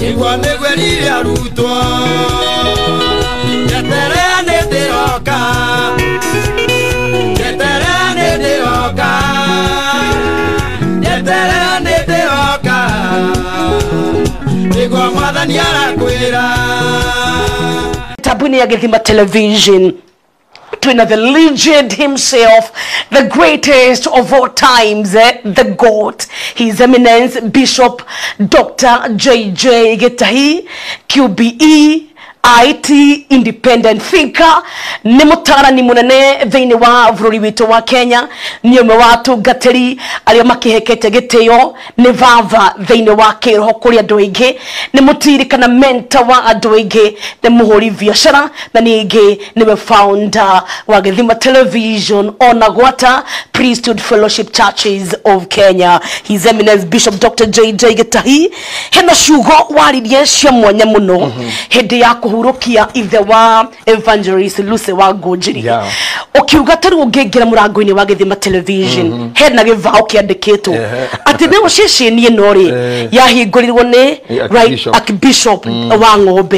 igwa negweri ya rutwa yeterane deroka igwa mwathani arakwira tabuni ya Githima television to the legend himself, the greatest of all times, the GOAT, His Eminence Bishop Dr JJ Gitahi, QBE, IT, independent thinker, ni mutara ni munene thini wa vururi witu wa Kenya, ni umwe watu gateri aria makihekete gitio, ni vava thini wa kiroho kuri andu aingi, ni mutirikana mentor wa andu aingi, ni muhuri biashara na ningi niwe founder wa Githima television ona gwata priesthood fellowship churches of Kenya. His Eminence Bishop Dr JJ Gitahi hena shugo waririe cia mwanya muno hindi ya kuhurukia ithe wa evangelist Lucy wa Ngũnjiri. Ukiuga tari ungengira murango-ini wa Githima television hena givao kiandikitwo ati ne ucicini ino ri yahingurirwo ni Archbishop wa Ng'ombe.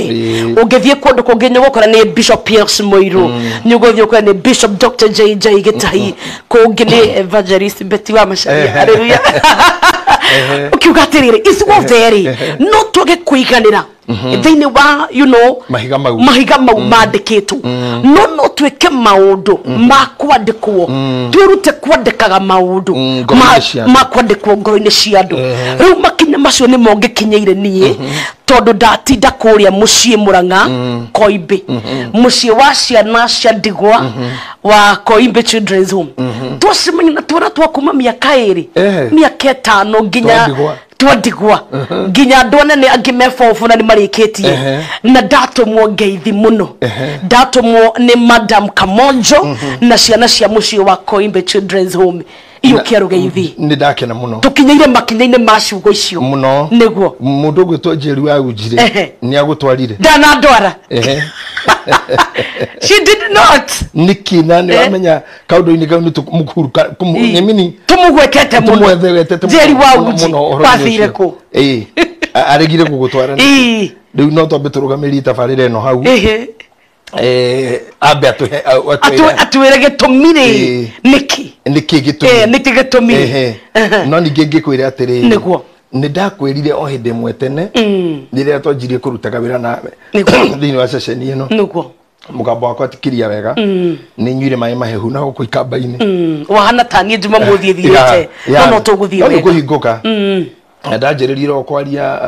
Ungithie kundu kunginya gukora ni Bishop Pierce Moiru, ni uguthie gukora ni Bishop Dr JJ Gitahi, kungi ni evangelist Betty wa Macharia. Hallelujah. Ukiuga atiriri isugo theri no tuge kuiganira thini wa mahiga mau mandikitwo no tweke maundu ma kwandikwo twirute kwandikaga maundu ma kwandikwo ngoro-ini cia andu riu makinya macio ni mo ngikinyeire nie tondu ndatinda kuria mucii Murang'a Koimbe mucii wa ciana cia ndigwa wa Koimbe Children's Home twacemanya na twara twakuma miaka iri miaka 5 nginya twandigwa nginya ndone ni angi mefofu na ni marikitie na ndatumwo ngeithi muno ndatumwo ni Madam Kamonjo na ciana cia mucii wa Koimbe Children's Home iyo kiarugeithi ni ndakena muno tukinyeire makinyaine maciugo icio muno niguo mundu gwitwa Njeri wa Ujire ni agutwarire ndana ndwara she did not nikina ni wamenya kaundo-ini kau ni mukuruka nyemini tumugwetete muno Njeri wa Ujire kwathire ku aregire gugutwara riu no twambe turugamiri tabarire no hau abe atuwere gitumire niki gitumire no ningi ngikwira atiri niguo ni ndakwirire o hindi mwe tene riria twanjirie kurutaga wira nawe thini wa session ino niguo mugambo wakwa tikiria wega ni nyuire mai mahehu na guku ikamba-ini wahana tani njuma muthie thirite no tuguthie wega kuhinguka ndanjiririe ro kwaria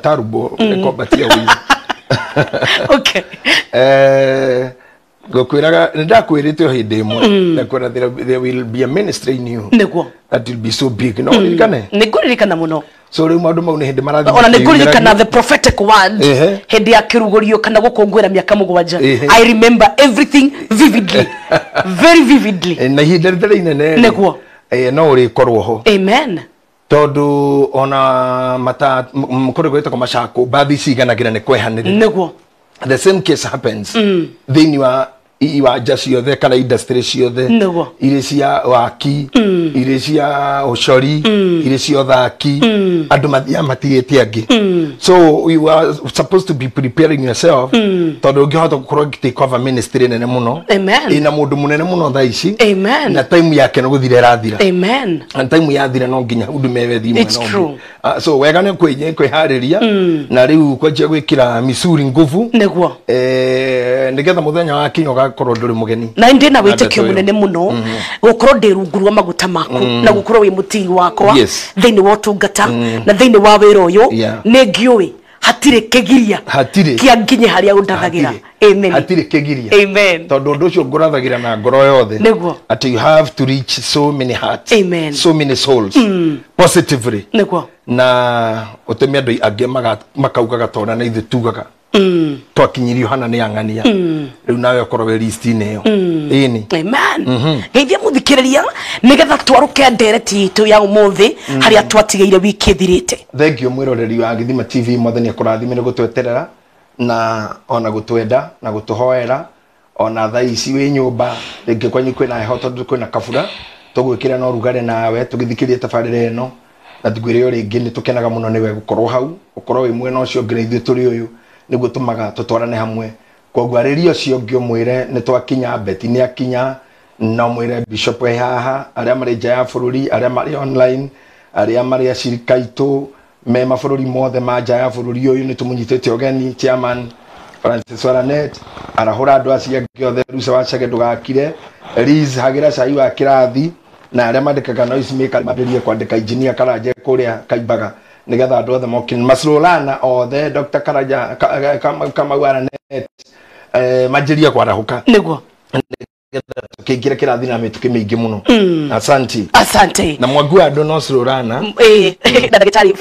tarubo kombatia wi okay gokwiraga ndakwirite o hindi imwe nakora there will be a ministry in you niguo that will be so big no niguririkana muno so riu maundu mau ni hindi marathi ona niguririkana the prophetic word hindi ya kirugurio kana gukungwira miaka 7 I remember everything vividly very vividly na hindi inene niguo no uri korwo ho amen tondu ona mata mukore gwita kwa mashako bathi ciganagira ni kwehanire niguo the same case happens thini wa iwanja ciothe kana industry ciothe iri cia waki iri cia ucori iri cia thaki andu mathia matigite angi so you are supposed to be preparing yourself tondu ngihota gukorwo take over ministry nene muno ina mundu munene muno tha ici na time yake no guthira rathira na time yathira no nginya undu mewethi muno so wega ne kwihariria na riu kwanjia gwikira misuri nguvu niguo nigetha muthenya wa kinyo korwo nduri mugeni na ndi na witekio munene muno gukorwo ndirungurwa maguta maku na gukorwo wi mutiri wakwa thini wa tungata na thini wa wira uyu ni ngiui hatire kegiria kia nginye haria undathagira amen hatire kegiria amen tondu ndu ucio ngurathagira na ngoro yothe at you have to reach so many hearts amen so many souls positively niguo na utemia andu angi makaugaga tona na ithu tugaga twakinyirio hana ni angania riu nawe ukorwo list-ini yo ini amen geithia muthikiriria nigetha twaruke ndereti itu ya umuthi haria twatigeire wiki thirite thank you mwiroreri wa Githima TV mwathani akurathimire gutweterera na ona gutwenda na gutuhoera ona tha ici wi nyumba ringi kwanyu kwina heho tondu kwina kabura tugwikira no rugare nawe tugithikirie tabarire ino na tigwire yo ringi ni tukenaga muno niwe gukorwo hau ukorwo wi mwena ucio ngira ithu turi uyu niguo tumaga tutwarane hamwe koguo aririo cio ngio mwire ni twakinya beti ni akinya na mwire bishop haha aria mari nja ya bururi aria mari online aria mari ashirika itu me mabururi mothe ma nja ya bururi uyu ni tumunyitete ogeni chairman Francis Waranet arahura andu acia giothe ruca wacage ndugakire Liz hagira cai wa kirathi na aria mandikaga noise maker mabirie kwandika engineer Karanja kuria Kaimbaga nigetha andu othe mokin Maslolana othe Dr Karanja kama Waranet majiria kwarahuka niguo tukigira kirathi na mituki mingi muno asante na mwagu andu no Slolana ndagitari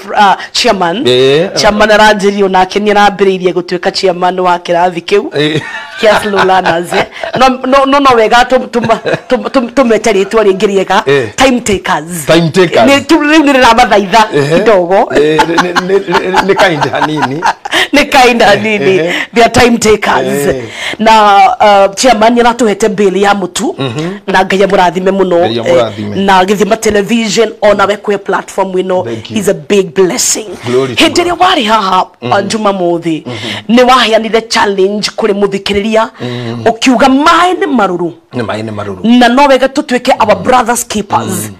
chairman aranjirio nake ni arambiriirie gutuika chairman wa kirathi kiu kia Slolana no wega tumeteritwo ringi riega time takers ni riu ni ramathaitha kidogo ni kind hanini they are time takers na chairman ni ratuhete bill ya mutu na ngaya murathime muno na githima television ona we kwe platform ino is a big blessing hindire wari haha Juma Mothi ni wahianire challenge kuri muthikiriria ukiuga maine maruru na no wega tutwike our brothers keepers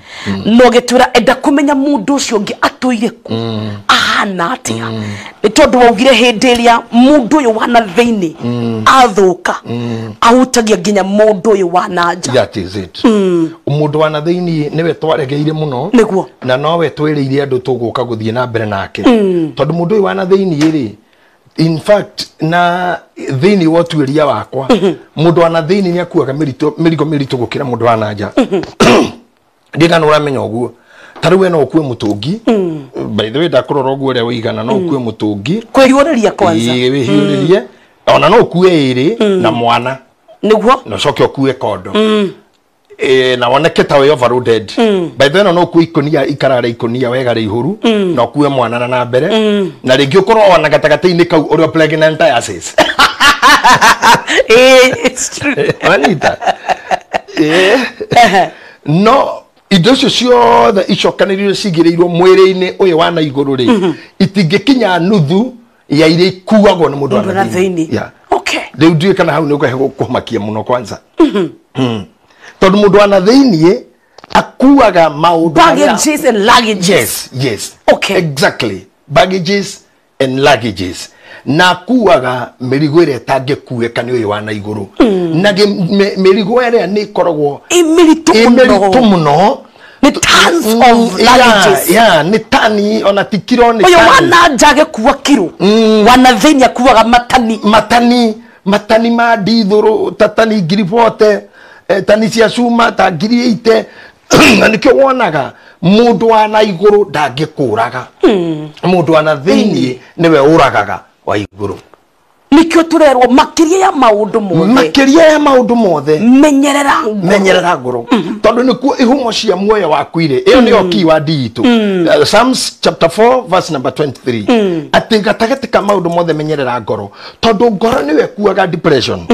no getura enda kumenya mundu ucio ngi atuire ku ahana atia ni tondu waugire hindiria mundu uyu wana thiini athuka ahutagia nginya mundu uyu wana nja that is it mundu wana thiini niwe twaregeire muno niguo na nowe twiriire andu tuguka guthie na mbere nake tondu mundu uyu wana thiini ri in fact na thiini wotuiria wakwa mundu wana thiini ni akuaga mirigo gukira mundu wana nja ndiga no ramenya uguo taru we no ukue mutungi by the way ndakurora uguo ria wigana no ukue mutungi kwiriureria kwanza wihiuririe ona no ukue iri na mwana niguo no coke ukue kondo na woneke ta we overloaded by the way no ukue ikonia ikarare ikonia wega ri ihuru no ukue mwana na mbere na ringi ukorwo ona gatagati-ini kau uri pregnant diasis it's true Anita no indo cio ciothe icokanĩrĩrio cigĩrĩirwo mwĩrĩ-inĩ ũyũ wa na igũrũ rĩ itingĩkinya nuthu ya iria ikuagwo nĩ mũndũ wa thĩinĩ rĩu ndiũĩ kana hau nĩ ũkahe kũmakia mũno kwanza tondũ mũndũ wa na thĩinĩ akuaga maũndũ baggages and luggages yes exactly baggages and luggages na kuaga mirigo ire tangekueka ni uyu wa na iguru na mirigo ire ni koragwo imiritu muno ni tons of luggages ni tani ona tikiro ni uyu wana njage kuwa kiro wana thinya kuwaga matani ma dithuru tatani ngiribote tani cia cuma ta ngiriite na nikio wonaga mundu wa na iguru ndangikuraga mundu wa na thiini niwe uragaga wa iguru nikio turerwo makiria ya maundu mothe menyerera nguru tondu nikuo ihumo cia muoyo waku ire iyo ni oki wa diitu Psalms chapter 4 verse number 23 ati gatagati ka maundu mothe menyerera ngoro tondu ngoro niwe kuaga depression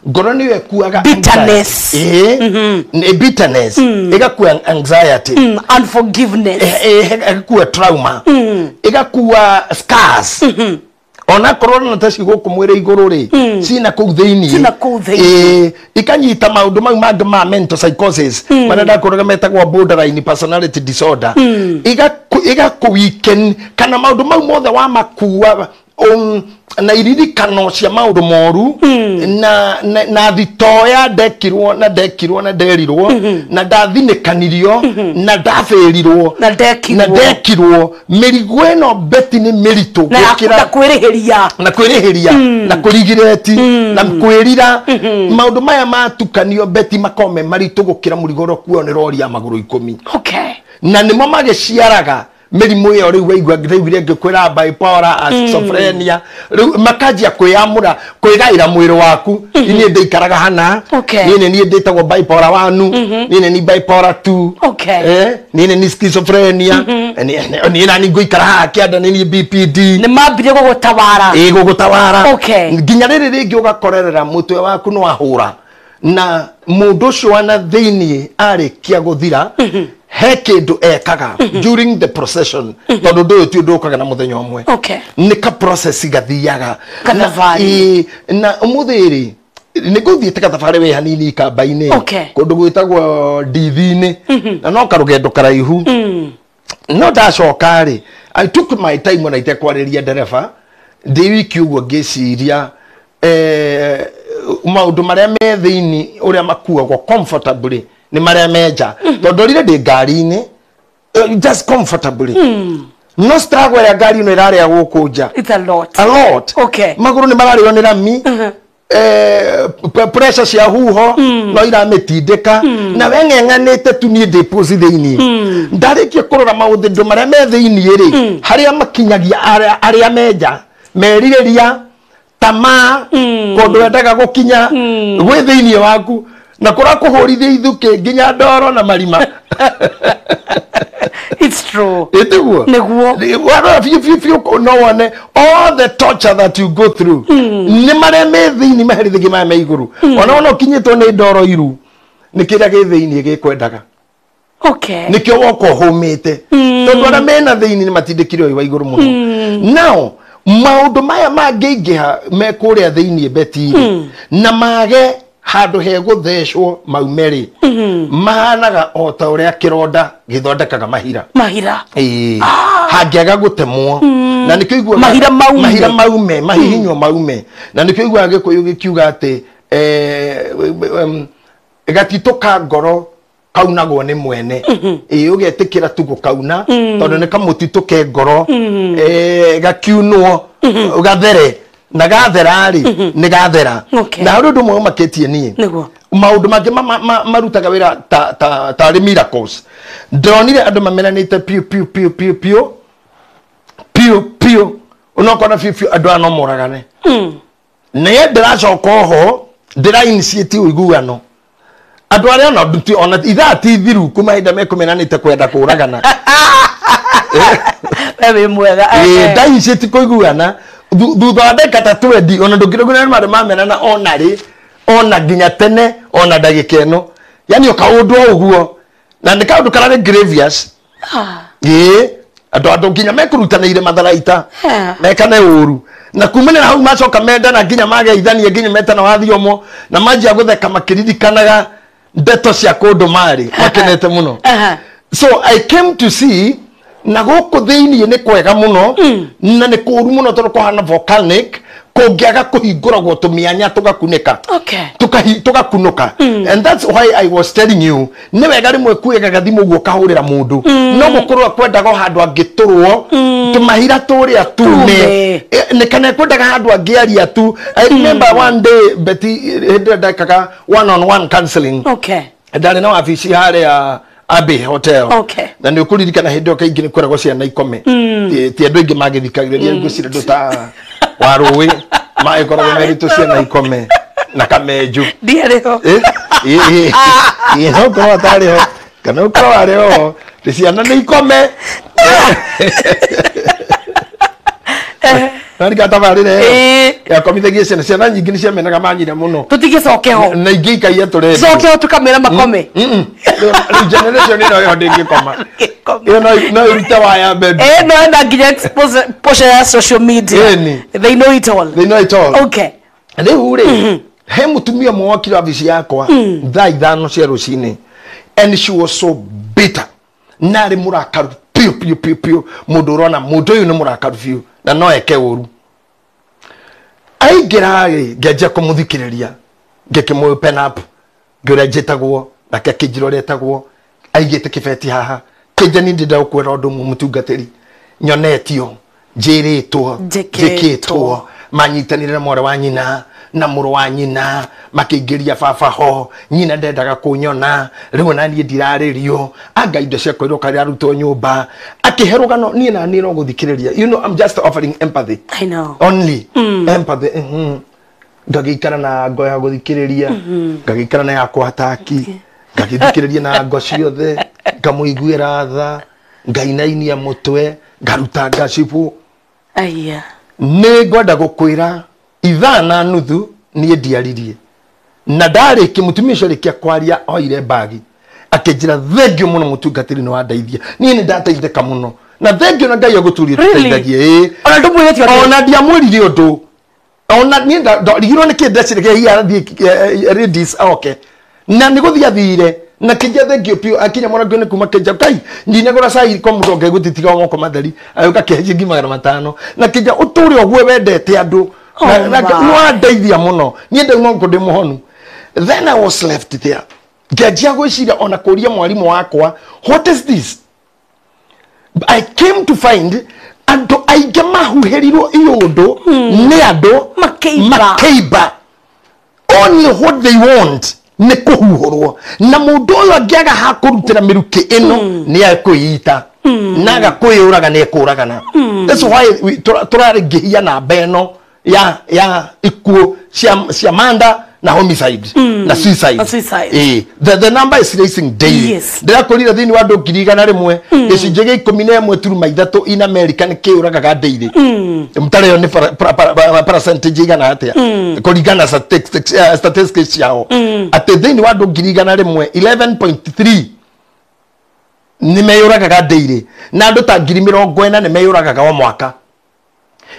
ngoro niwe kuaga bitterness bitterness igakua anxiety unforgiveness igakua trauma igakua scars ona corona na tashi go kumwire iguru ri sina ku thiini ikanyita maundu mau mangĩ ma mental psychosis manenda kuroga metagwo borderline personality disorder igaku weekend kana maundu mau mothe wa makuwa na iririkano cia maundu moru na thitoya ndekirwo na nderirwo na ndathinikanirwo na ndafirirwo na ndekirwo mirigo eno beti ni miritu gukira na kwirihiria na kurigireti na kwirira maundu maya matukanio beti makome maritu gukira murigo rokuo ni rori ya maguru 10 na nimo magiciaraga mirimu yo riu waigwa ngithire ngikwira bipolar schizophrenia riu makajia kwiyamura kwigaira mwiri waku ini ndeikaraga hana ni ndetagwo bipolar 1 ni bipolar 2 ni schizophrenia ni nani ngoikara hakianda ni BPD ni mambire gugutawara nginya riri ringi ugakorerera mutwe waku no ahura na mundu cio wana thiini arikia guthira he kindu ekaga during the procession tondu ndu ti ndu kaga na muthenya omwe ni ka process gathiaga na umuthiri ni guthiite kathabari we hanini kambaini kundu gwitagwo ndithini na no karugendo karaihu no ndacoka ri I took my time when I tekwariria ndereba ndi wiki uguo ngiciria maundu maria me thiini uria makuagwo comfortably ni maria menja tondu rire ndi ngari-ini just comfortably no struggle ya ngari ino iraria guku nja it's a lot maguru ni marario ni rami pressure cia huho no iramitindika na weng'eng'anite tu ni deposit thiini ndarikia kurora maundu maria me thiini ri haria makinyagia aria menja meririria tama kondu wendaga gukinya gwi thiini waku na kura kuhurithia ithuki nginya ndoro na marima it's true ituguo neguo no one all the torture that you go through ni mare me thiini maherithingi maya me iguru ona ukinyitwo ni ndoro iru ni kira ge thiini gikwendaga nikio woko homete tondu ara mena thiini ni matindikire wa iguru muno now maundu maya mangiingiha me kuria thiini beti na mage handu he guthecwo maumeri mahanaga o ta uria kironda githondekaga mahira hangiaga gutemwo na nikio igua mahira maume mahihinyo maume na nikio igua gikuyu gikiuga ati gatituka ngoro kaunagwo ni mwene ugetikira tu gukauna tondu ni kamutituke ngoro gakiunwo gathere na gathera ri ni gathera na rundu mwe maketie ni maundu mangi marutaga wira ta miracles ndonire andu mamenanite pio unokona fiu andu ano moragane na ye ndiracoka ho ndira initiate uiguano andu aria no nduti ona itha ti thiru kuma inda mekumenanite kwenda kuragana wewe mwega nda initiate kuiguana thutha ndeka ta 20 ona ndungiruguna mari mamenana ona nginya tene ona ndagika eno yani okaundu uguo na ni kaundu karare grievous andu nginya mekurutanire matharaita mekane uru na kumenera hau macoka menda na nginya mageithanie nginya metana wathiomo na manjia gutheka makiririkanaga ndeto cia kundu mari makenete muno so I came to see na guku thiini ni kwega muno na ni kuru muno tondu kuhana volcanic kungiaga kuhinguragwo tumianya tugakunika tugakunuka and that's why I was telling you ni wega rimwe kuiga gathimu guo kahurira mundu no gukorwo kwendaga handu angiturwo tumahira turia tume ni kana kwendaga handu angiaria tu I remember one day Betty ndakaga one-on-one counseling ndari na wabici haria Abbey Hotel na ni ukuririkana hindo kaingi ni kwera ciana ikome ti andu ingi magithikagiriria ngwicira ndu ta waruwi maikora meritu ciana ikome na kamenju ndiariho no ko atariho kana ko ariho ciana ni ikome nani gatabarire ya komitegi ciana nyingi ni ciamenaga manyire muno tutigicoke ho na ingi kaia turende coke ho tukamera makome generation ino yo ndingi koma no irita wa ya bed no na nginya expose ya social media they know it all leo ure he mutumia mwakira avisi yakwa thaa ithano cia rucini and she was so bitter nari murakaru pio mundu urona mundu uyu ni murakaru pio na no eke uru aingirage ngeja kumuthikiriria ngekimwe open up ngira njitagwo na kekijiro retagwo aigite kibeti haha kijani ndida ukwera undu mutungatiri nyonetio njikitwo manyitanire na mwara wa nyina na muru wa nyina makiingiria baba ho nyina ndendaga kunyona riu na nie ndiraririo anga indo cia kwiro kari arutwo nyumba akiherugano nie na no guthikiriria you know I'm just offering empathy I know only empathy ngagikara na ngoya guthikiriria ngagikara na yakwa hataki ngagithikiriria na ngo ciothe ngamuiguira tha ngainainia mutwe ngaruta ngacibu aya ni ngwenda gukwira ithana nuthu nie ndiaririe na ndari kimutumia cio rikia kwaria oire bagi akejira thengio muno mutungatiri no andaithia ni ndateitheka muno na thengio na ngai aguturie tuteithagie ona ndumwirite ona ndiamwirire undu ona ni ndigirwo ni kindecire hiya redis okay na niguthia thire na kija thengio pio akinya mwana ngone kuma kija kai ndinagora sai kwa mutonge gutitiga moko matheri ayuka keje ngima 500 na kija uturi ogwe wendete andu no andaithia muno ni ndauma ngode muhonu. Then I was left there. Gajia gwiciria ona kuria mwalimu wakwa, what is this? I came to find andu aige mahuherirwo iyundu ni andu makeiba. Only what they want ni kuhuhurwo na mundu uyu angiaga hakurutira miruki ino ni akuita naga kuyuraga ni kuragana. That's why turarigihia na beno ya ikuo cia manda na homicide na suicide. The number is rising daily. Yes. Ndirakorira thini wa ndu ngirigana rimwe gicunjige 11 turuma ithatu in America ni kiuragaga daily. Mtareo ni percentage igana atia kurigana statistics yao ati thini wa ndu ngirigana rimwe 11.3 ni meyuragaga daily na ndu ta 40 ni meyuragaga o mwaka.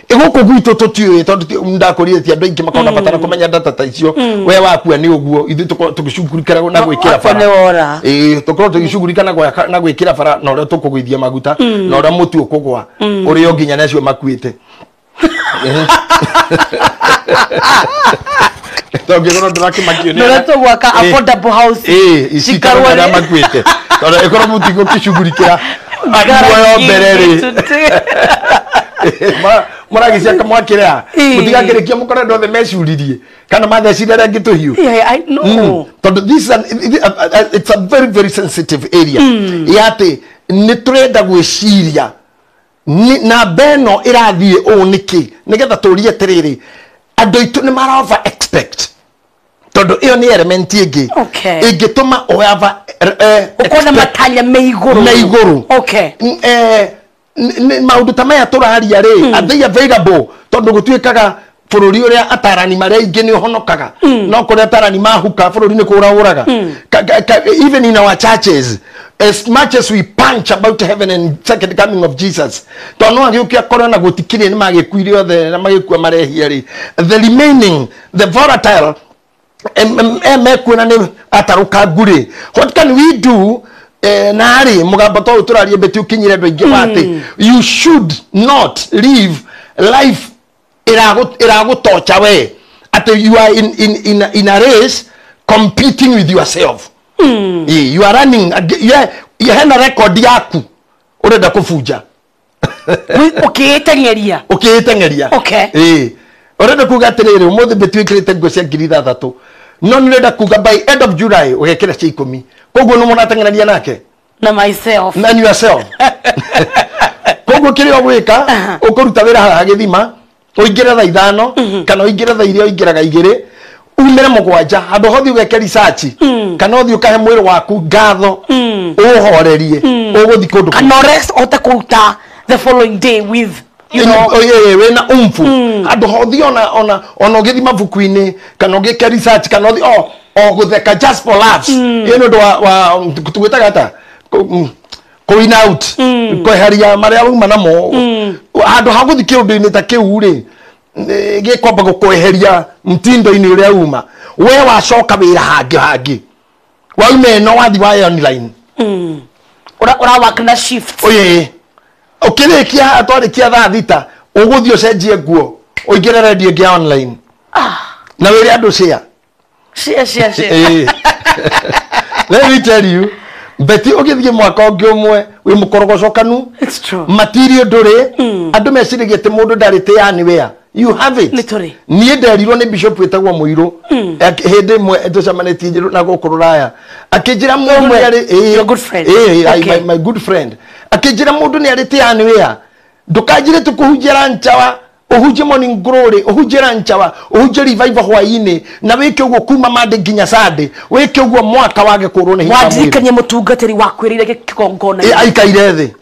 Iguko gwitu tutiwe tondu ndakorire ti andu ingi makona batara kumenya data ta icio we wakua ni uguo ithu tukishugurikana na gwikira fara tukoro tukishugurikana na gwikira fara na ore tukugwithia maguta na ore mutu ukugwa uri onginya nacio makuite tongegoro ndirakimakio ni no to gwaka affordable house isikarwa na makuite tondu ikoro mutu gukishugurikira agwa bereri muragisia kamwakira mutigakirikia mukora ndo the meshuririe kana mathecirere ngituhiu. I know this it's a very very sensitive area yate ni turenda gwiciria na beno irathie uniki nigetha turie tiriri andu itu ni mara over expect tondu iyo ni element ingi ingituma oava ukona matanya meiguru maundu tamaya turaria ri are they available tondu gutuikaga bururi uria atarani maria ingi ni honokaga no kuria atarani mahuka bururi ni kurauraga even in our churches as much as we punch about heaven and second coming of Jesus tono agiukia korona gutikire ni magikuire othe na magikua marehia ri the remaining the volatile mekuona ni ataruka nguri. What can we do nari mugamba to turarie beti ukinyire ndo ingi wate you should not live life iragutocha we at you are in a race competing with yourself. You are running you have a record yaku urenda kufuja ukietengeria urenda kugatirire umuthe beti ikirite ngo cia 3,000 no nirenda kuga by end of July ugekira cia 10 koguo no murateng'erania nake na myself na yourself koguo kirio gwika ukuruta wira haha githima uingire tha 5 kana uingire tha irio ingiraga 2 umire mugwanja handu hothi ugeke research kana uthi ukahe mwiri waku ngatho uhorerie uguthi kundu kana rest ote kuruta the following day with you know wena umfu handu hothi ona ugithima buku-ini kana ugeke research kana uthi gutheka just for laughs ino ndo wa tugwitaga ata going out kweheria maria uma namo handu haguthikira undu-ini ta kiu ri gikwamba gukweheria mtindo-ini uria uma we wacoka wira hangi wauma no wathi wa online ura work na shift ukirikia atwarikia thaa 6 uguthi ucenjie nguo uingire radio ngia online na wiri andu share let me tell you beti ugithie mwaka ungi umwe wi mukorogocokanu it's true material nduri andu mecirigite mundu ndarite yani wea you have it literally nie nderirwo ni bishop wetagwo muiru hindi mwe tucamanetie njiru na gukururaya akijira mundu your good friend my good friend akijira mundu ni arite yani wea ndukajire tukuhunjira nchawa uhuje morning glory uhuje ranchawa uhuje revival hwaini na wike ugo kuma mande nginya sade wike ugo mwaka wage kurone hiwa wadirikanye mutungatiri wakwirire gikongona aikaire thi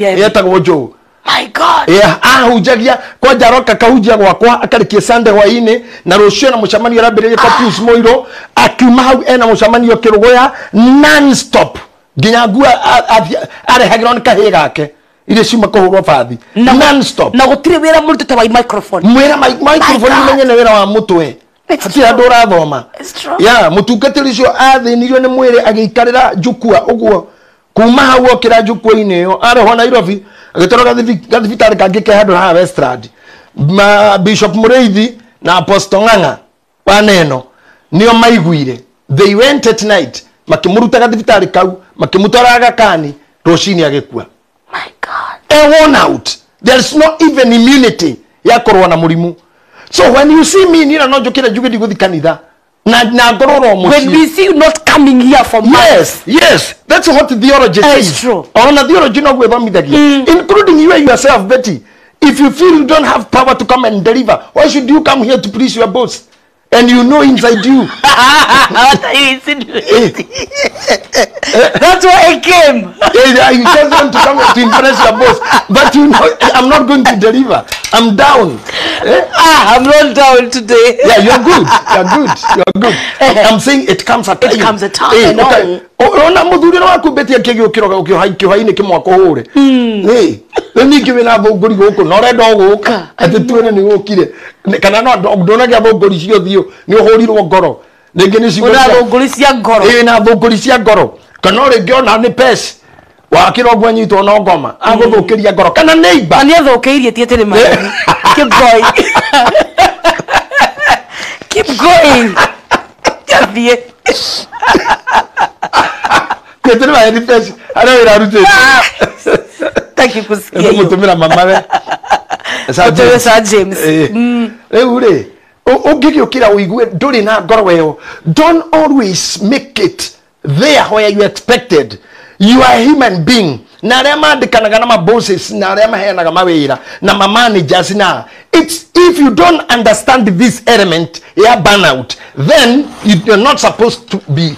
yetagwo jo my god ahujagia kwa jaroka kahujia gwakwa akarikie sande hwaini na rucio na mucamanio rabirie kwa Pius Moiro akiuma hau ena mucamanio kirugoya non stop Ginya gua are hagron kahira gake. Ile shuma ko rofathi. Non stop. Na gutire wera murutu ta microphone. Mwera microphone menye na wera wa mutwe. Ati adora thoma. Ya mutungatiri cio athinirio ni mwire agikarira jukua uguo. Kuma hawo kira jukua ine yo are ho Nairobi agitoroga gathibitari kangike handu ha Westland. Ma Bishop Mureithi na Apostle Ng'ang'a waneno nio maiguire. They went at night makimuruta gathibitari kau makimutwara gakani roshini agikua. My God. Worn out. There's not even immunity ya korwa na murimu. So when you see me nina no jokira jugedi guthi kanitha na gororo mushi. When we see you not coming here for months. Yes, that's what theology says. It's true. On a theology no we bamidagia. Including you yourself, Betty. If you feel you don't have power to come and deliver, why should you come here to please your boss? And you know inside you. What are you insinuating? That's why I came. You just want to come to impress your boss. But you know, I'm not going to deliver. I'm down. I'm not down today. Yeah, you're good. You're good. You're good. I'm saying it comes a time. It comes a time. Okay. Ona muthuri no akubetia kigio kiroga ukihaini kimwako hure. Ni kiwe na thunguri guku no renda guka ati tuene ni gukire kana no ndona gya thunguri cio thio ni uhurirwo ngoro ningi ni cio na thunguri cia ngoro na thunguri cia ngoro kana ringi ona ni pes wa kirogwa nyitwo no ngoma aguthukiria ngoro kana neighbor ani athukeirie ti ati ni mari keep going keep going jathie Ketene ba ni pes ara wira rute thank you kusikia mutumira mama we Sa James ure ogigio kira uigue nduri na ngoro weyo. Don't always make it there where you expected. You are a human being. Na aria mandikanaga na bosses na aria maheanaga mawira na managers na it's if you don't understand this element ya burnout, then you are not supposed to be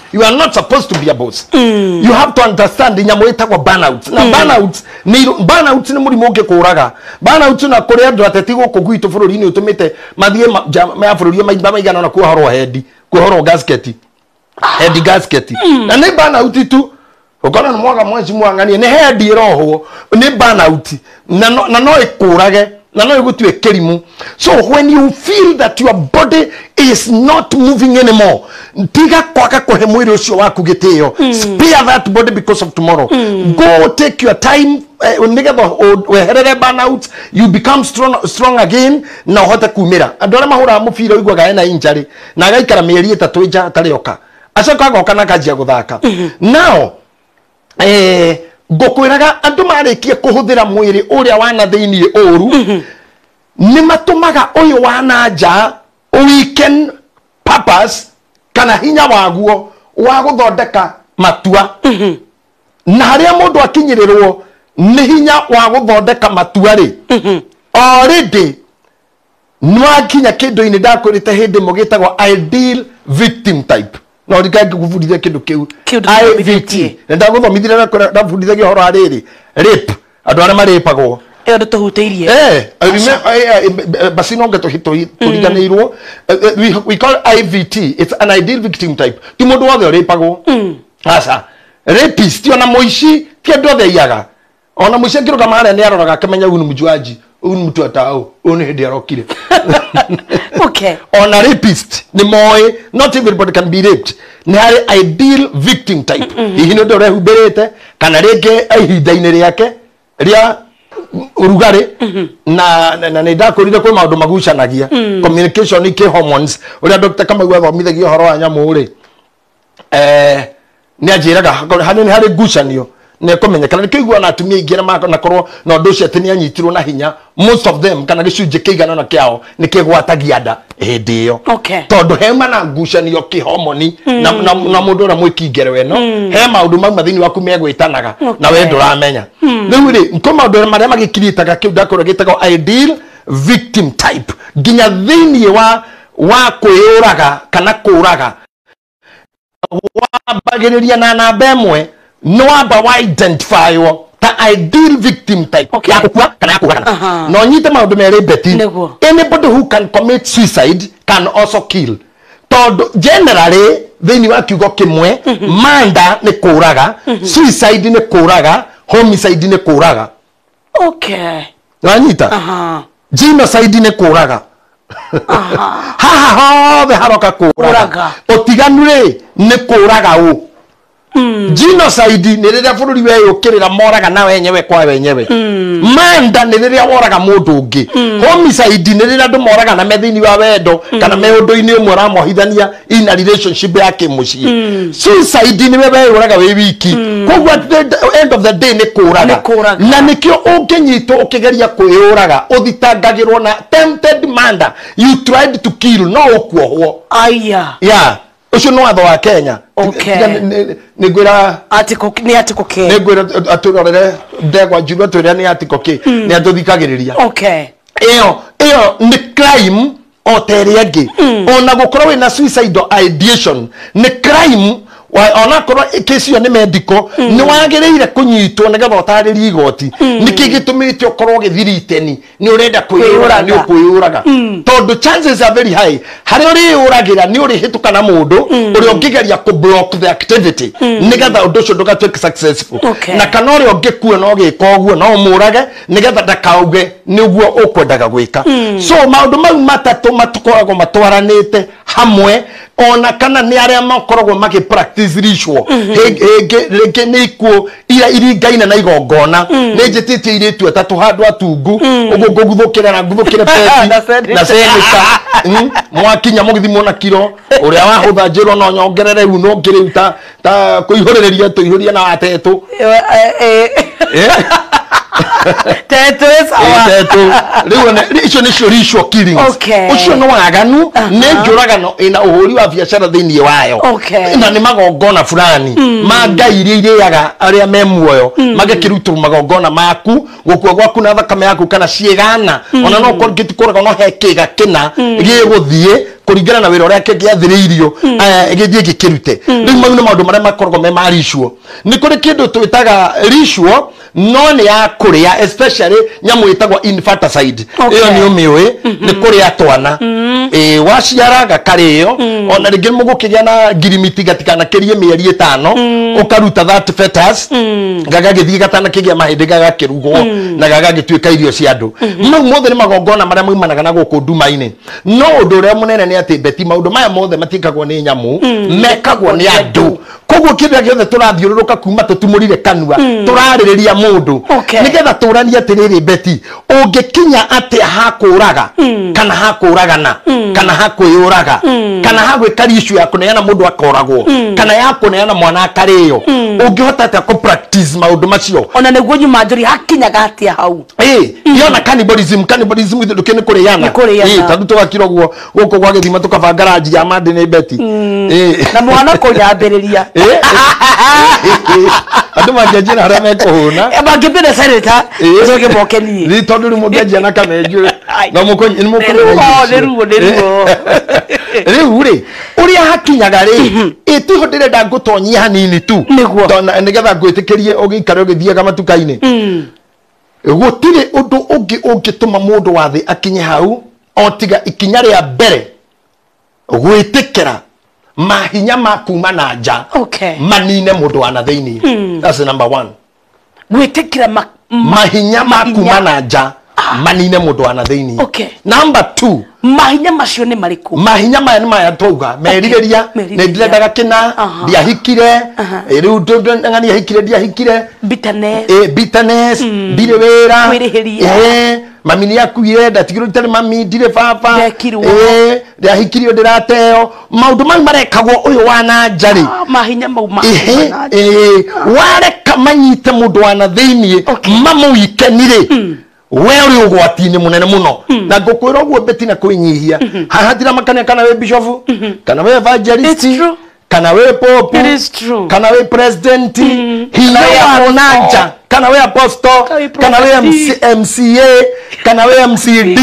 a boss. You have to understand nyamu etagwa burnout. Na burnout ni murimo ngikuraga. Burnout na kuri andu ateti guku gwitu bururi ni utumite mathie ma bururi maigana na kuhorwo kuhorwo gasket na ni burnout tu ukona no mwaga mwanji mwanganie ni head roho ni burnout na no ikurage na no igutwe kerimu. So when you feel that your body is not moving anymore, tiga kwaka kuhe mwiri ucio waku gitio. Spare that body because of tomorrow. Go take your time weherere burnout, you become strong again na uhote kumira. Andu aria mahura mubira igwaga ena injury na gaikara mieri 3 ija tarioka acoka goka na kajia guthaka. Now gokwiraga andu marikie kuhuthira mwiri uria wana thiini oru ni matumaga uyu wana nja weekend purpose kana hinya waguo wa guthondeka matua na haria mundu akinyirirwo ni hinya wa guthondeka matua ri already nwakinya kindu ini ndakurite hindi mugitagwo ideal victim type. No rikage kufundithia kindu kiu IVT nda guthomithira na fundithia horo ariri rape andu aria maripagwo ndo tuhuteirie basi no ngeto turiganirwo. We call IVT, it's an ideal victim type. Ti mundu wothe uripagwo asa rapist ona moici ti andu othe iaga ona muici ngiruga mara ni aroraga akimenya uyu ni mjuaji uyu ni mtu atao uyu ni hindi arokire. Okay. On a rapist ni moy not everybody can be raped. Ni hari ideal victim type. Hihi no ndore huberete kana rege ihinda-ini riake ria urugari na ni ndakurire kwa maundu magucanagia communication iki hormones uria Dr. Kamau athomithagia horo wa nyamu ri ni ajiraga hanene hari gucanio ne kumenyekana ni kigwa na atumia ingi na korwo na ndu cia tini anyitirwo na hinya. Most of them kana gicunje kiigana na kiao ni kigwatagia nda hindi iyo tondu hema na ngucanio kihomoni na mundu ura mwikingere weno he maundu mau mathini waku megwitanaga na we nduramenya riu ri nko maundu maria magikiritaga kiu ndakoro gitagwo ideal victim type ginya thini wa kwiyuraga kana kuraga wambagiriria na namba imwe no amba wa identify ta ideal victim type ya kukua kana ya kugana no nyite maundu mere beti. Anybody who can commit suicide can also kill todo generally theni wa kiugo kimwe manda ni kuraga suicide ni kuraga homicide ni kuraga okay wanyita genocide ni kuraga ha the haroka kuraga otiganure ni kuraga u genocide ni riria bururi we ukirira moraga na wenyewe kwa wenyewe manda ni riria woraga mundu ungi homicide ni riria ndu moraga na methini wa wendo kana meundu-ini umwe ramohithania in a relationship yake muci suicide ni we woraga we wiki kogwa at the end of the day ni kuraga na nikio unginyitwo ukigeria kwiyuraga uthitangagirwo na tempted murder you tried to kill no ukuohwo aya yeah ucio no watho wa Kenya nigwira atiko ni atiko ke nigwira aturorere ndegwa njigwa turia ni atiko ke ni atuthikagiriria okay iyo ni crime oteriangi ona gukorwo wina suicidal ideation ni crime ona korwo case yo ni medical ni wagereire kunyitwo nigetha utarĩrie igoti niki gitumite ukorwo githiriteni ni urenda kwiyura ni ukwiyuraga tondu chances are very high hari uri uragira ni uri hitukana mundu uri ongigeria ku block the activity nigetha undu ucio ndugatuike successful na kana uri ongikua no gika oguo no murage nigetha ndakauge niguo ukwendaga gwika so maundu mau matatu matukoragwo matwaranite hamwe ona kana ni aria makoragwo maki practice ritual rege nikuo ira iringaina na igongona ni njititie iritu atatu handu atungu ugo guthukira na guthukire peti na senika mwakinya mugithimo na kiro uria wahutha njiro no nyongerere u no ngiri ta kuihuriria tuihuria na watetu tetu riu icio ni sure killings ucio no waganu ni njuragano ina uhuri wa biashara thini wayo na ni magongona fulani mangai iria iriaga aria me muoyo magakirutu magongona maku gukua gwaku na thakame yaku kana ciegana ona no ngitikoraga no hekiga kina giguthie kuringana na wira uria kingiathiriirio githie gikirute riu mau ni maundu maria makoragwo me marishuo ni kuri kindu twitaga rishuo no ni ya kuria especially nyamu itagwa infanticide iyo ni umiwe ni kuria twana waciaraga kario ona ringi mugukigia na girimiti gatikana kirie mieri 5 ukaruta that fetus gagagithie gatana kigia mahindi gagakirugwo na gagagituika irio cia andu mau mothe ni magongona maria moimanaga na guku nduma-ini no undu uria munene ni ati beti maundu maya mothe matikagwo ni nyamu mekagwo ni andu koguo kindu giothe turathiururuka kuma tutumurire kanua turaririria mundu nigetha turania atiriri beti ungikinya ati hakuraga kana hakuragana kana hakwiyuraga kana hagwika issue ya kuneana mundu akoragwo kana ya kuneana mwana akariyo ungihota ati ku practice maundu macio ona neguo nyuma njuri hakinyaga atia hau yona cannibalism ithu kini kuriyana tandu tugakiro guko gwa githima tukabanga rangi ya mandi ni beti na mwana kunyambiriria andu manjajira haria mekuhuna bangibire senator ucoke mokeni ni tondu ni mungeja na kamenju na mukonyi ni mukonyi riu ri uria hakinyaga ri itiho ndirenda ngutonyia hanini tu nigetha ngwitikirie ugikare ugithiaga matuka-ini gutire undu ungituma mundu wa thi akinye hau otiga ikinya ria mbere gwitikira mahinya makuma na nja manine mundu wa na thiini that's number 1 gwitikira mahinya makuma na nja manine mundu wa na thiini number 2 mahinya macio ni mariku mahinya maya ni maya twauga merigeria ne ndirendaga kina ndiahikire riu ngani ahikire ndiahikire bitterness ndire wera mami ni akuire ndatigiro tari mami ndire baba ndiahikirio ndirateo maundu mau marekagwo uyu wana njari mahinya mau wareka manyite mundu wa na thiini mamuikenire we uri ugwati-ini munene muno na ngukwira uguo beti na kwinyihia haha ndira makania kana we bishop kana we evangelist kana we pope kana we president hinya ya nanja kana we apostle kana we MCA kana we MCD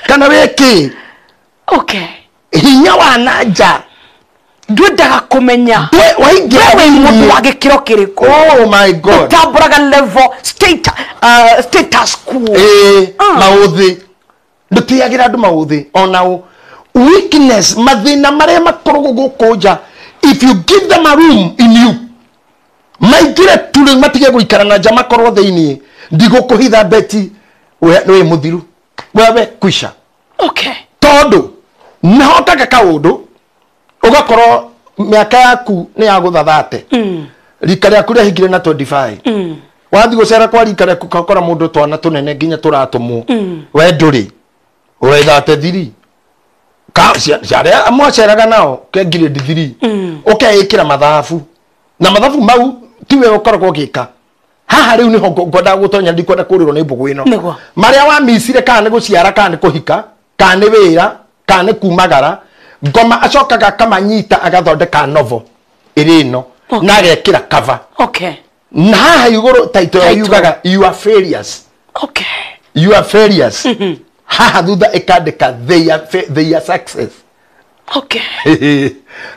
kana we ki hinya wa nanja ndwendaga kumenya wewe mundu wa gikiro kiriko oh my god taburaga level status quo mauthi ndutiagira andu mauthi onao weakness mathina maria makorogo gukunja if you give them a room in you maigire tule matige guikara na jama korwo theini ndigukuhitha beti we muthiru wewe kwisha okay todo nahotaga kaundu ugakorwo miaka yaku ni ya guthathate rika ryaku ria hingire na 25 wathi gucera kwa rika ryaku kakora mundu twana tunene nginya turatumwo we nduri urethate thiri ka ciaria amwaceraga nao ke grade 3 ukeikira mathabu na mathabu mau tiwe ukoragwo gika haha riu niho ngoda gutonya ndikwenda kurirwo ni mbugu ino maria wa misire kana ni guciara kana ni kuhika kana ni wira kana ni kumagara ngoma acokaga kamanyita agathondeka novel irino na agekira cover okay na haha iguru title yugaga you are failures okay you are failures haha thutha ikandika they are success okay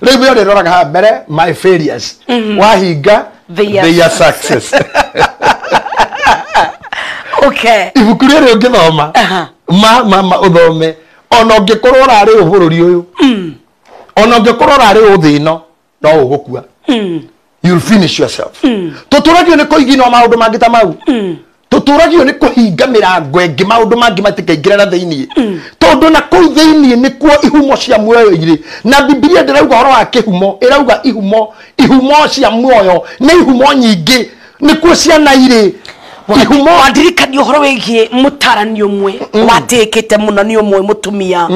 riu yo ndoraga ha mbere my failures wahinga they are success okay ibuku riri ngithoma ma uthome ona ungikorwo rari ubururi uyu ona ungikorwo rari uthino no ugukua you'll finish yourself tuturagio ni kuigino maundu mangita mau tuturagio ni kuhinga mirango engi maundu mangi matikaingira na theini tondu na kuu theini ni kuo ihumo cia muoyo iri na Biblia ndirauga horo wa kihumo irauga ihumo cia muoyo ni ihumo nyingi ni kuo ciana iri ihumo wadirikani uhoro wigie mutarani umwe watekete muno ni umwe mutumia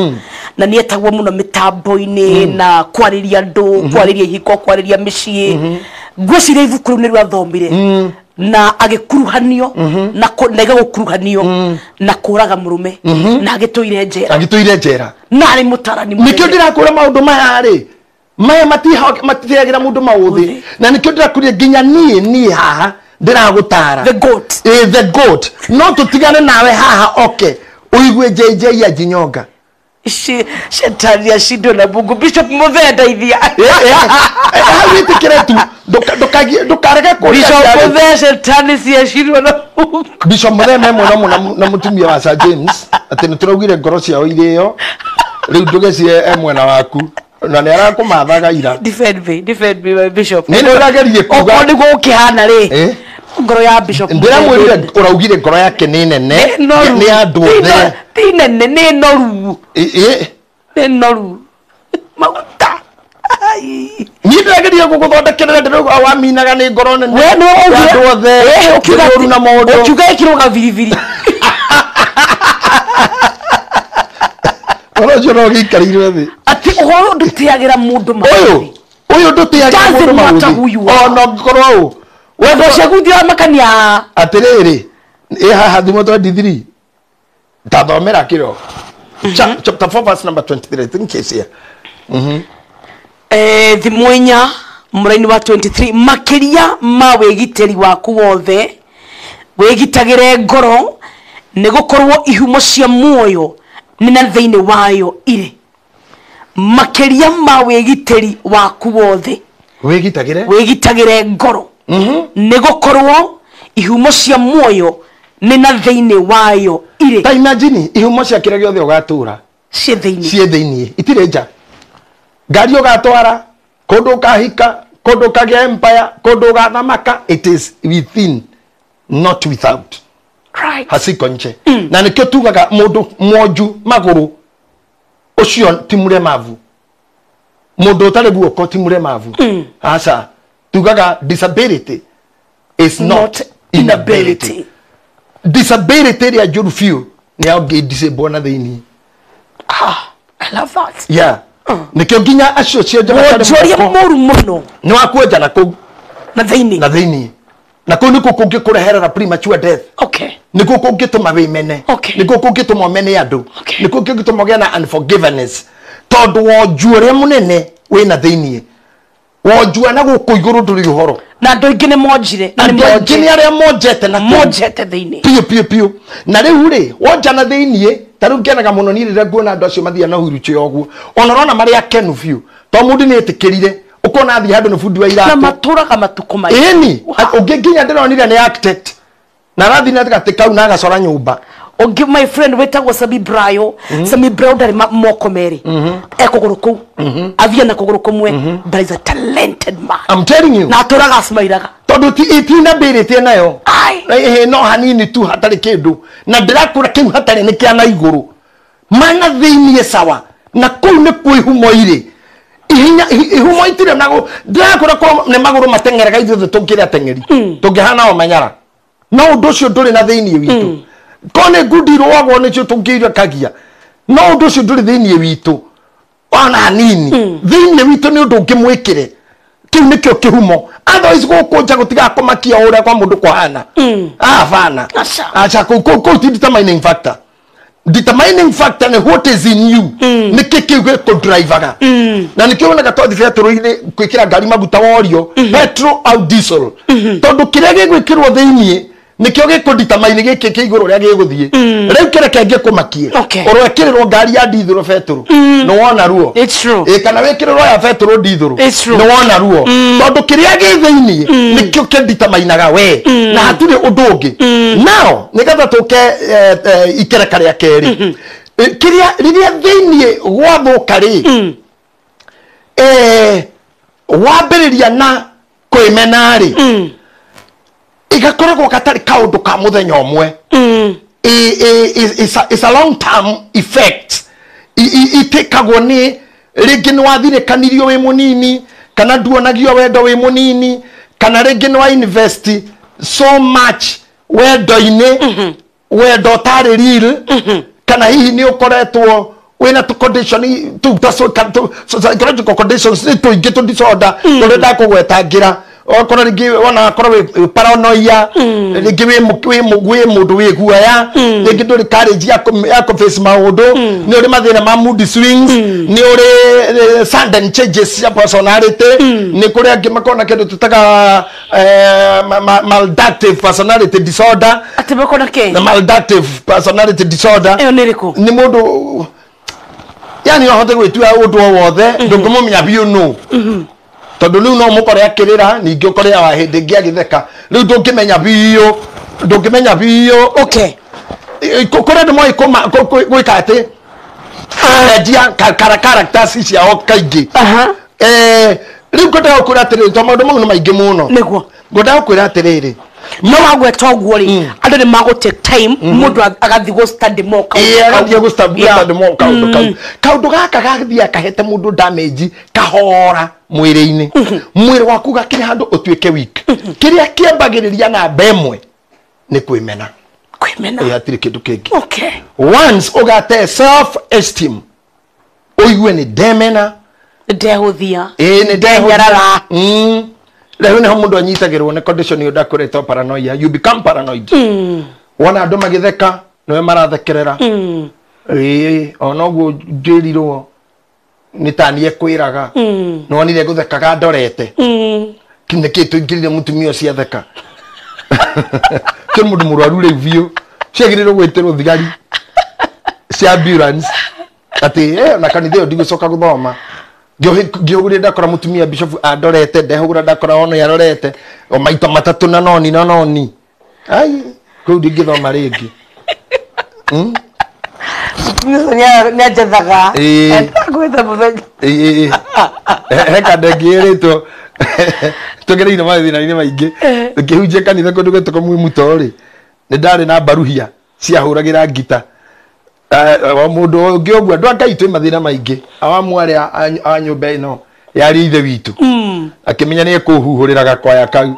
na ni etagwo muno mitambo-ini na kwariria ndu kwariria hiko kwariria micii ngwiciria ibuku ni rwathomire na agikuruhanio na nega gukuruhanio na kuraga murume na agituire njera na ari mutarani nikio ndirakura maundu maya ri maya matiagira mundu mauthi na nikio ndirakuria nginya ni haha ndiragutara the goat no tutigane nawe haha okay uigwe JJ ya jinyonga shetani ya shindo na Mungu Bishop Muthenda ithia hawitikire tu ndukarege ko Bishop Muthenda shetani cia shindo na Mungu Bishop Muthenda mwana na mutumia wa Sir James ati nituraugire ngoro ciao irio riu ndugecie emwena waku na ni arakumathaga ira defend me my bishop ni nduragerie kuga ni gukihana ri ngoro ya Bishop ndira mwirire uraugire ngoro yake ni nene ni andu othe ti nene ni noru ni noru mauta ni ndiragerie guguthondekera ndiruga waminaga ni ngoro nene we no andu othe ukiuru na maundu ukiuga ikiruga viriviri oro joro gikarirwe thi ati uhoro ndutiagira mundu ma uyu ndutiagira mundu ma ono ngoro wendo ciaguthira makania atiriri haha thimo 23 tathomera kiro chapter 4 verse number 23 I think is here thimwenya muraini wa 23 makiria ma wegiteri waku wothe wegitagire ngoro ni gukorwo ihumo cia muoyo ni na theini wayo ire makiria ma wegiteri waku wothe wegitagire ngoro ni gukorwo ihumo cia muoyo ni na theini wayo ire ta imagine ihumo cia kira giothe ugatura cie theini itire nja ngari ugatwara kundu kahika kundu kagia empire kundu gathamaka it is within not without right hasiko nje na nikio tugaga mundu mwoju maguru ucio timure mavu mundu utare guoko timure mavu asa tugaga disability is not inability disability ya juru few ni auge disable na theini I love that yeah nikio ginya acio cio joria moru muno ni wakuenja na ku na theini na ko niko kungi kureherera premature death okay niko kungi tuma wimene niko kungi tuma mene andu niko kungi tuma gena unforgiveness tondu wojuore munene wina theini wojua na gukuiguru nduri uhoro na andu ingi ni monjire na ni aria monjete na monjete theini pio na riu ri wonja na theini taru ngenaga muno ni rire nguona andu acio mathia na huruchi oguo onarona maria kenu fiu to mundu ni etikirire ukona athi handu ni fundi wa iratu na maturaga matukuma eni unginya ndironire ni architect na rathi na gatikau na agacora nyumba o give my friend wetagwo Sami Brayo Sami Brayo ndari moko meri ekoguru ku avia na koguru kumwe but is a talented man. I'm telling you. Na toraga smairaga todo ti itina birite nayo no hanini tu hatari kindu na ndirakura kiu hatari ni kia na iguru mana thiini sawa na kuu ni kuihumo ire ihinya ihumo itire nago ndirakura ko ne maguru matengeraga ithu tukire atengeri tungihana o manyara no undu cio nduri na thiini witu kone gudiro wagwo ni cio tungire kagia no undu cio nduri thiini witu ona hanini thiini witu ni undu ngimwikire kiu nikio kihumo otherwise gukunja gutiga komakia uria kwa mundu kwahana fana acha ko determining factor ni what is in you nikiki ko driver na nikiona gatothi petrol-ini kwikira ngari maguta worio petrol au diesel tondu kiria gigwikirwo thiini nikio giko determine giki kiiguru ria giguthie riu kire kenge kumakie urwekirirwo ngari ya diesel petrol no wona ruo it's true kana wekirirwo ya petrol diesel no wona ruo tondu kiria githiini nikio ke determineaga we na hatire undu ungi now nigatha tuke ikere karia keri kiria riria thiini gwathuka ri wambiriria na kwimena ri igakoragwo katari kaundu ka muthenya umwe it's a long term effect itekagwo ni ringi ni wathirikanirio wi munini kana nduonagio wendo wi munini kana ringi ni wa invest so much wendo-ini wendo tari real kana hihi ni ukoretwo wina tu condition tu psychological conditions ni tu ingi tu disorder urenda kugwetangira okora ringi wana akora paranoia ringi we mundu we guaya ringi nduri courage ya face maundu ni uri mathina ma mood swings ni uri sudden changes ya personality ni kuri angi makona kindu tutaga maladaptive personality disorder ati makona ke na maladaptive personality disorder eyo niriko ni mundu yani ahote gwitua undu wothe ndungumumya biu no tondu riu no mukore akirira ningi ukore wa hindi ngi agitheka riu ndungimenya biu okay kore ndimoi gwika ati dia characters cia kaingi riu ngoda ukura atiriri to maundu mau no maingi muno niguo ngoda ukura atiriri no wagweta uguo ri andu ni mago take time mundu agathi go study more agathi go study more kaundu gaka gathia kahete mundu damage kahora mwiri-ini mwiri waku gakiri handu utuike weak kiria kiambagiriria na bemwe ni kwimena yatiri kindu kingi okay once ugate self esteem uigue ni demena ndehuthia ni ndenyarara leo ni mundu anyitagirwo ne condition yo dakureto paranoia you become paranoid wana andu magitheka no marathekerera ona guo ngirirwo ni tani ekwiraga no nire guthekaga ndorete kine kitu ngirire mutumia cia theka mundu murwaru review ciagiriro gweterwo thigari cia ambulance ati na kanithio ndigucoka guthoma ngihugure ndakora mutumia bishop andorete ndehugura ndakora ono yarorete o maito matatu na noni ai kuu ndingithoma ringi nya jethaga ngwetha muthenya heka ndengirito tugereire mathina-ini maingi ukihunjia kanitha kundu gwetuko mutori ni ndari na baruhia ciahuragira ngita wa mundu ungi ogua ndu Ngai twi mathina maingi awamu aria a nyumba ino yari ithe witu akimenya ni kuhuhurira gakwaya kau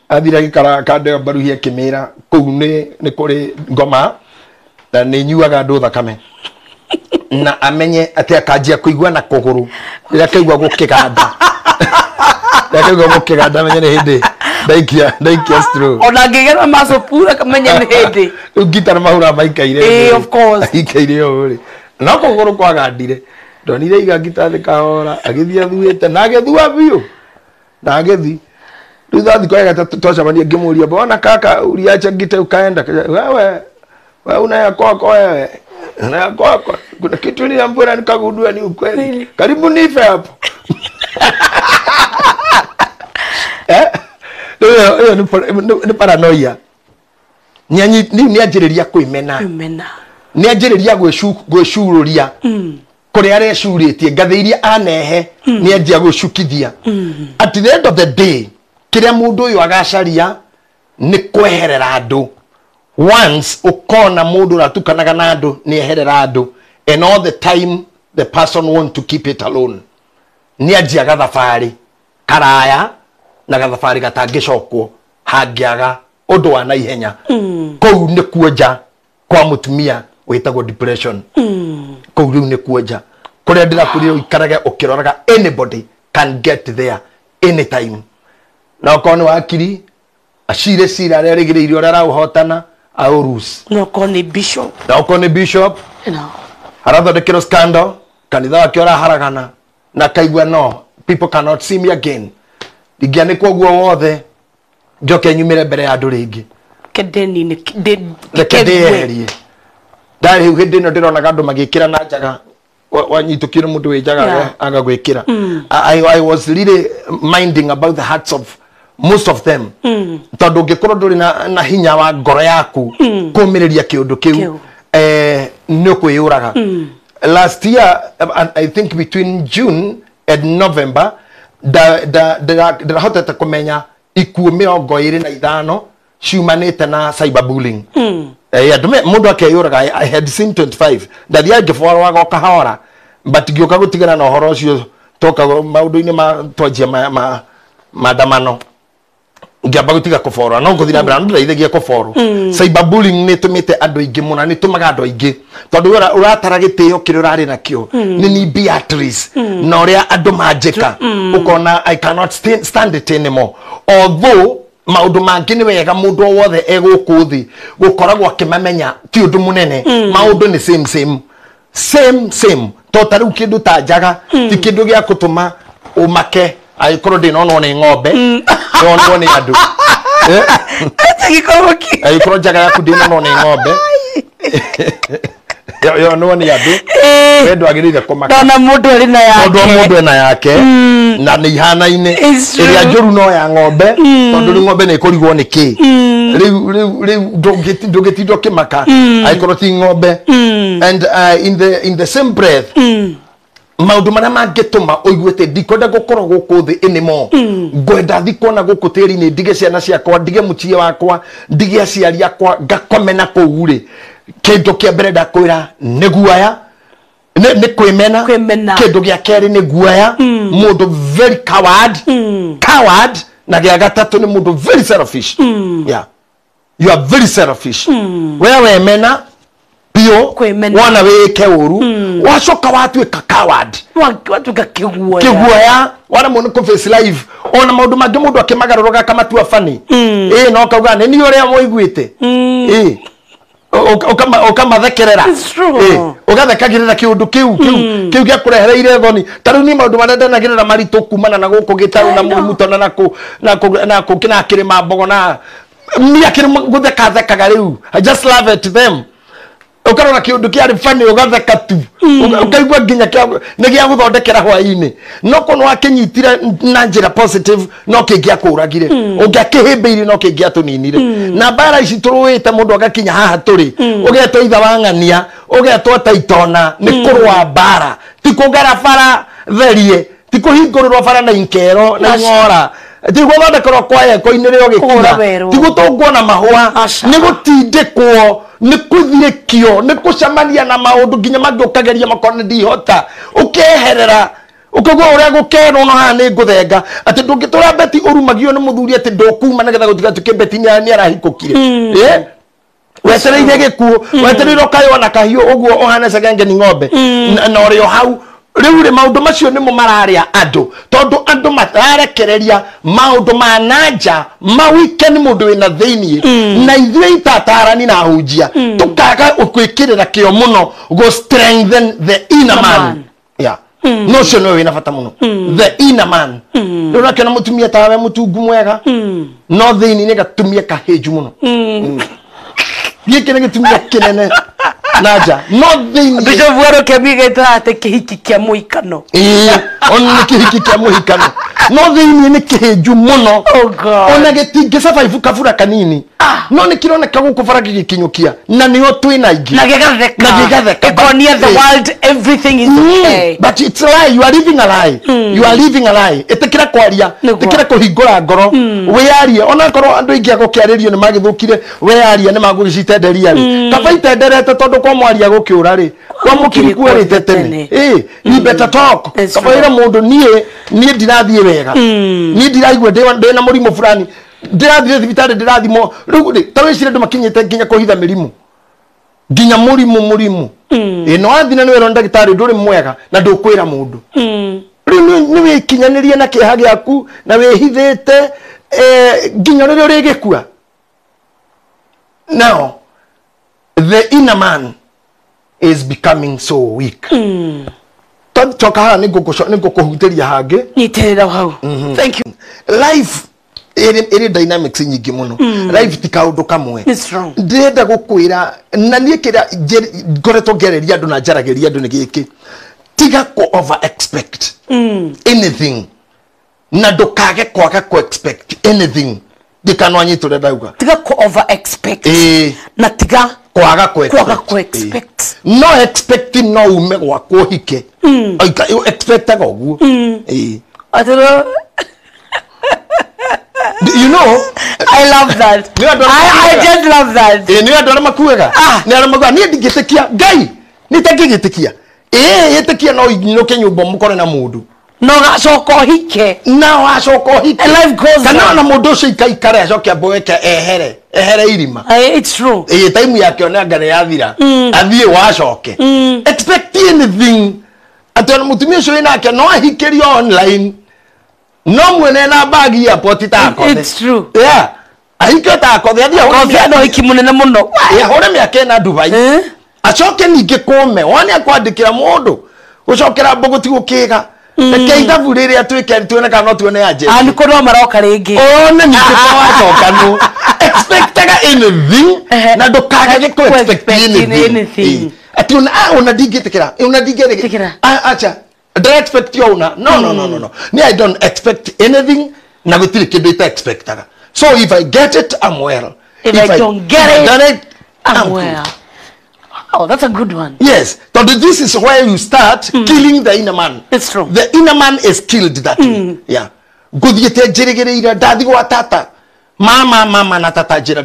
athira gikara kande baruhia kimira kuu ni kuri ngoma na ni nyuaga ndu thakame na amenye ati akanjia kuigua na kuguru rira kaigua gukiganda ndakaigua gukiganda menye ni hindi ndaikia stroke ona ngigera maso pura kamenya ni hindi ugitara mahura maikaire of course ikaire ori na kuguru kwagandire ndonire iga ngitathi kahora agithia thuite na agethua biu na agethi riu thathi kwa gatatu twacamania ngimuria bona kaka uriacha ngite ukaenda wewe una kwako wewe na kwako kuna kitu ni ambura nikagundua ni ukweli karibu nife hapo hiyo ni paranoia ni anjiriria kwimena ni anjiriria gwicurũria kuri are curitie ngatheirie anehe ni anjia gucukithia at the end of the day kiria mundu uyu agacaria ni kweherera andu once ukona mundu ratukanaga na andu ni eherera andu and all the time the person want to keep it alone ni anjia gathafari karaya na gathafari gatangicokwo hangiaga undu wa naihenya kou ni kuoja kwa mutumia witagwo depression kou riu ni kuoja kuria ndirakuria ikarage ukiroraga anybody can get there anytime na ukoni wakiri ashire sira rere gireirio rara uhotana aurus na ukoni bishop haratho de kero scandal kanitha wakiora haragana na kaigwa no people cannot see me again digiane koguo wothe njoke nyumire mbere ya andu ringi kedeni ni kedeni ndari hindi no ndironaga andu magikira na njaga wanyitukire mundu wijaga agagwikira I was really minding about the hearts of most of them tondu ngikorwo nduri na hinya wa ngoro yaku kumiriria kiundu kiu ni kwiyuraga last year I think between June and November da hotete kumenya ikuo 25 ciumanite na cyberbullying mundu akeyuraga I had seen 25 ndathia ngiforwa goka hora but ngioka gutigana na horo cio toka maundu-ini ma twanjia madamano ngiamba gutiga kuforwa no nguthira mbere andu ndaithagia kuforwa cyberbullying ni tumite andu aingi muna ni tumaga andu aingi tondu uratara gitio kiri urari nakio ni Beatrice na uria andu majika ukona I cannot stand it anymore although maundu mangi ni wega mundu wothe egukuthi gukoragwo akimamenya ti undu munene maundu ni same totari kindu ta njaga ti kindu gia kutuma umake aikorwo ndinonwo ni ng'ombe ndonwo ni andu aikorwo njaga yaku ndinonwo ni ng'ombe yo no ni andu wendo agirire kumaka na mundu ari na yake mundu ena yake na ni ihana-ine iria njuru no ya ng'ombe tondu ni ng'ombe ni kurigwo ni ki riu ndugitindo kimaka aikorwo ti ng'ombe and in the same breath maundu maria mangituma oiguite ndikwenda gukorwo guku thi anymore ngwenda thikona guku tiri-ini ndige ciana ciakwa ndige mucie wakwa ndige aciari akwa ngakomena kuu ri kindu kia mbere ndakwira ni guaya ni kwimena kindu gia keri ni guaya mundu very coward na gia gatatu ni mundu very selfish yeah you are very selfish wewe mena pio wana weke uru wacoka watuika coward watuika kiguaya wana mundu ko face live ona maundu mangi mundu akimagaroroga kama tu afani no kauga ni uria moiguite ukamathekerera ugathekagirira kiundu kiu gia kurehereire thoni taru ni maundu marenda nagirira maritu kumana na guku gitaru na mutona na kina kirima mbogo na mia kirima guthekaga riu I just love it them ukarora kiundu kiari fani ugatheka tu ukaigwa nginya ni gia guthondekera hwaini no kono wakinyitire na njira positive no kingia kuragire ungakihimbiire no kingia tuninire na bara ici turuite mundu agakinya haha turi ugetwa itha wang'ania ugetwa taitona ni kurwa bara tikugara bara therie tikuhingururwa bara na inkero na ngora tiguthondekerwo kwaye koinire ugikira tigutungwo na mahua ni gutindikwo ni kuthirikio ni kucamania na maundu nginya magiokageria makona ndihota ukeherera ukagwa uria gukeno no ha ni nguthenga ati ndungitura beti urumagio ni muthuri ati ndokuma nagetha gutiga tukibeti ni arahikukire wetereire gikuo wetereire kayo na kahiu uguo ohana sagenge ni ng'ombe na rio hau riu ri maundu macio nimo mararia andu tondu andu mararekereria maundu mananja mawike ni mundu wina thiini na ithuĩ itatarani na hunjia tukaga gwikirira kio muno go strengthen the inner man yeah no cio no wina bata muno the inner man riu rakena mutumia tawe mutungu mwega no thiini ni gatumia kaheju muno giki ni gitumia kinene naja no thiini bisho vuoro kemigeta ate kihiki kia muikano on kihiki kia muikano no thiini ni kiheju muno oh god ona gitingi survive kafura kanini no ni kironeka guku faragi gikinyukia na niyo twina ingi na gigatheka econia the world everything is okay, but it's a lie. You are living a lie. You are living a lie. Etekira kwaria, etekira kuhingura ngoro, we arie ona korwo andu ingi agokiaririo ni magithukire, we arie ni magugicitenderia ri kaba itenderete tondu kwa mwaria gukiura ri kwa mukiri kwerete tene you better talk kaba ira mundu nie ndirathie wega nie ndiraigua ndina murimo fulani ndirathire thibitari ndirathimo riu tawicire ndu makinyite nginya kuhitha mirimu nginya murimu no athina ni wero ndagitari nduri mwega na ndukwira mundu riu ni wikinyanirie na kiha giaku na wihithite nginya riu rigikua. Now the inner man is becoming so weak. Toka ha ni gukuhutiria hangi niterera hau. Thank you. Life iri dynamics nyingi muno. Life ti kaundu kamwe. It's wrong. Ndenda gukwira na nie kira ngoretwo ngereria andu na njarageria andu ni giki tiga ko over expect anything na ndukage kwaga ko expect anything dikano anyiture ndauga tiga ko over expect na tiga kwaga ko expect no expecting no ume gwa kuhike you expect agogu atero. You know, I love that. I just love that. Ni adora makuega. Ni adora makuega. Ni digitekia gai. Ni tagigitekia. Yetekia no kenyumba mukore na mundu. No gacoko hike. No gacoko hike. And life goes. Kana na mundu ucio ikaikare acoke aboeke ehere irima. It's true. Time yake ona ngare yathira. Athie wacoke. Expect anything. Atona mutumia ucio nake no ahikerio online. No mwene na bagi ya potita akothe. It's true. Yeah. Ahiketa akothe athia hore no ikimunene muno. Yeah, hore miake na Dubai. Acoke ninge kome wani akwandikira mundu ucokera mboguti gukiga keitha burire atwike tuone kana tuone aje ni korwo maroka ringi one ninge wacoka no expectaga anything na ndukage ko expect anything atuna una digetekera acha don't expect you una no me I don't expect anything na gutiri kindu ita expectaga. So if I get it I'm well, if I don't get it I'm well. Oh, that's a good one. Yes. So this is where you start killing the inner man. It's true. The inner man is killed that way. Yeah. Guthiete jiregereira ndathi gwa tata. Mama na tata jira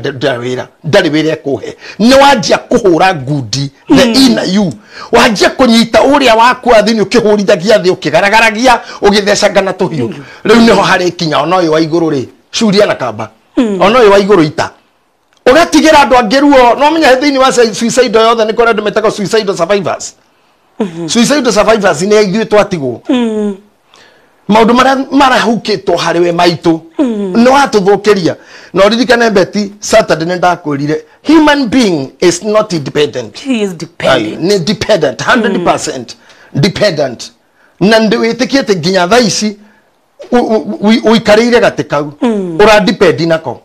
ndariwira kuhe. Ni wajia kuhura gudi the inner you. Wajia kunyita uria waku athini ukihurithagia thi ukigaragaragia ugithecanga na tuhiu. Riu niho hari kinya onoyo wa iguru ri. Shuria na kamba. Onoyo wa iguru ita. Ugatigira andu angiruo no menya thini wa suicide yothe ni kore metako suicide survivors. Suicide survivors ni ithuĩ twatigwo. Maundu marahukitwo hariwe maitu no atuthukiria no ririkane beti Saturday ni ndakwirire human being is not independent. He is dependent. Ni dependent 100% dependent. Na ndiwitikiete nginya thaa ici uikarire gatikau ura depend nako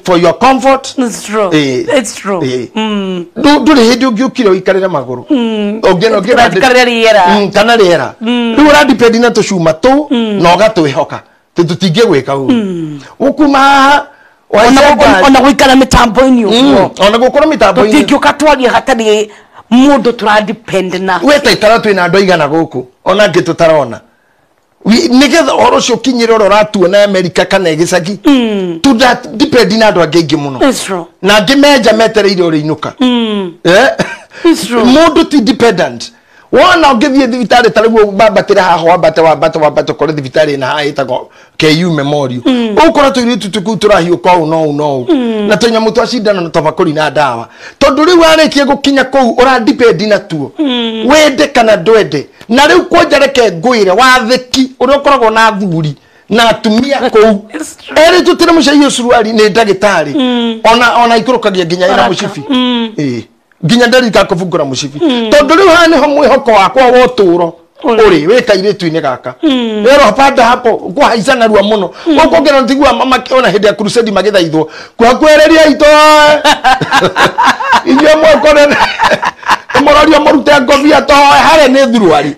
for your comfort. It's true. It's true. Nduri hindi ungiukire uikarire maguru ogeno kana riera riu ura depend na tucuma tu no gatwihoka tutingie gwika ukuma ona guikara mitambo-ini uguo ona gukora mitambo-ini tutingiuka twaria hatari mundu tura depend na weta itara twina andu aigana guku ona ngi tutarona nigetha oro cio kinyire ro ratu na America kana igicagi to that depend na andu angi muno. It's true. Na ngimeja metereire uri inuka It's true. Mundu ti dependent wana ungithie thibitari tariguo babatira haho wambate kore thibitari na haita ko KU memorial ukora tuiri tutuku turahiuka no na tunyamu twacindana na tobakuri na dawa tondu riu arikie gukinya kou ura depend na tuo wende kana ndwende na riu kwanjareke nguire watheki uri ukoragwo na thuri na atumia kou eri tutire mucei ucuruari ni ndagitari ona ikurukagia nginya ina mucibi nginya ndarika kuvungura mucibi tondu riu hani ho mwihoko wakwa woturo uri wekaire tuine gaka ero pada hapo kwa haizana ruwa muno ukongera ntigua mama kiona hede ya crusade magithaithwo kwa kwereria ito inyo mwakore mororio morute ngobia to hare ne thuruari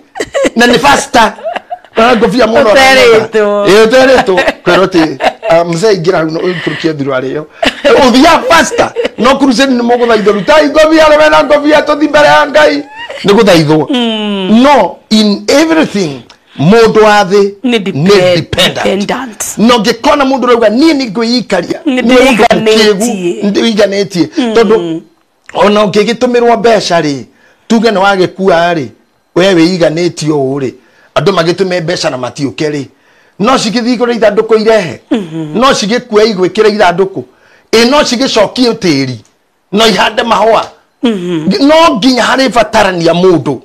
na ni faster ngobia muno tereto kwerote mzee igira no kurukia thuruari yo uthia faster no crusade ni muguthaithwo rutai ngobia rwena ngobia tuthi mbere ya Ngai ni guthaithwo no in everything mundu wa thi ni dependent no ngikona mundu rauga nie ni ngwikaria ni iganetie tondu ona ngigitumirwo mbeca ri tuge ni wagikua ri wewe iganetio uri andu magitume mbeca na matiuke ri no cigithigura ithanduku irehe no cigikua igwikira ithanduku no cigicokie tiri no ihande mahua no nginya hari batarania mundu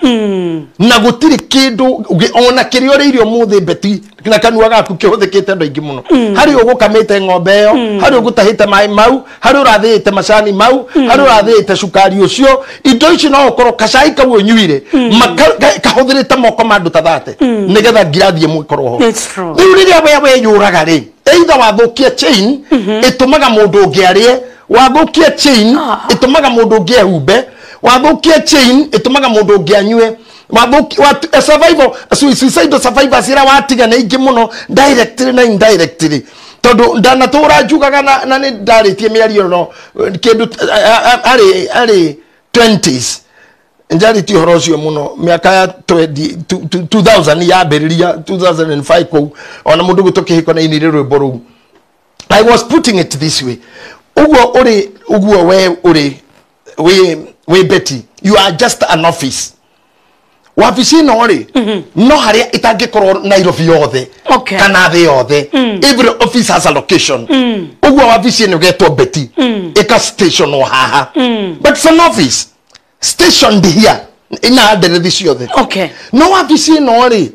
na gutiri kindu ona kirio ririo muthi beti na kanua gaku kihuthikite ndo ingi muno hari ugukamite ng'ombe yo hari ugutahite mai mau hari urathite macani mau hari urathite cukari ucio indo ici no ukoro kacai kau unyuire kahuthirite moko mandu tathate nigetha ngirathie mwikoro ho riu riria we yuraga ri either wathukia chain itumaga mundu ngiarie wathukia chain itumaga mundu ngihumbe wathukia chain itumaga mundu ngianyue survival suicide survivors ira watiga na ingi muno directly na indirectly tondu ndanatura njugaga na ni ndaritie miario no kindu ari 20s njaritie horo cio muno miaka ya 2000 ya beriria 2005 ko ona mundu gutukihiko na inire rwimbo ru I was putting it this way uguo we Betty you are just an office wafisi no ri no haria itangikorwo Nairobi yothe kana thi yothe every office has a location uguo wafisi ni getwo Betty eka station o haha but it's an office station here ina aderethi ciothe no wafisi no ri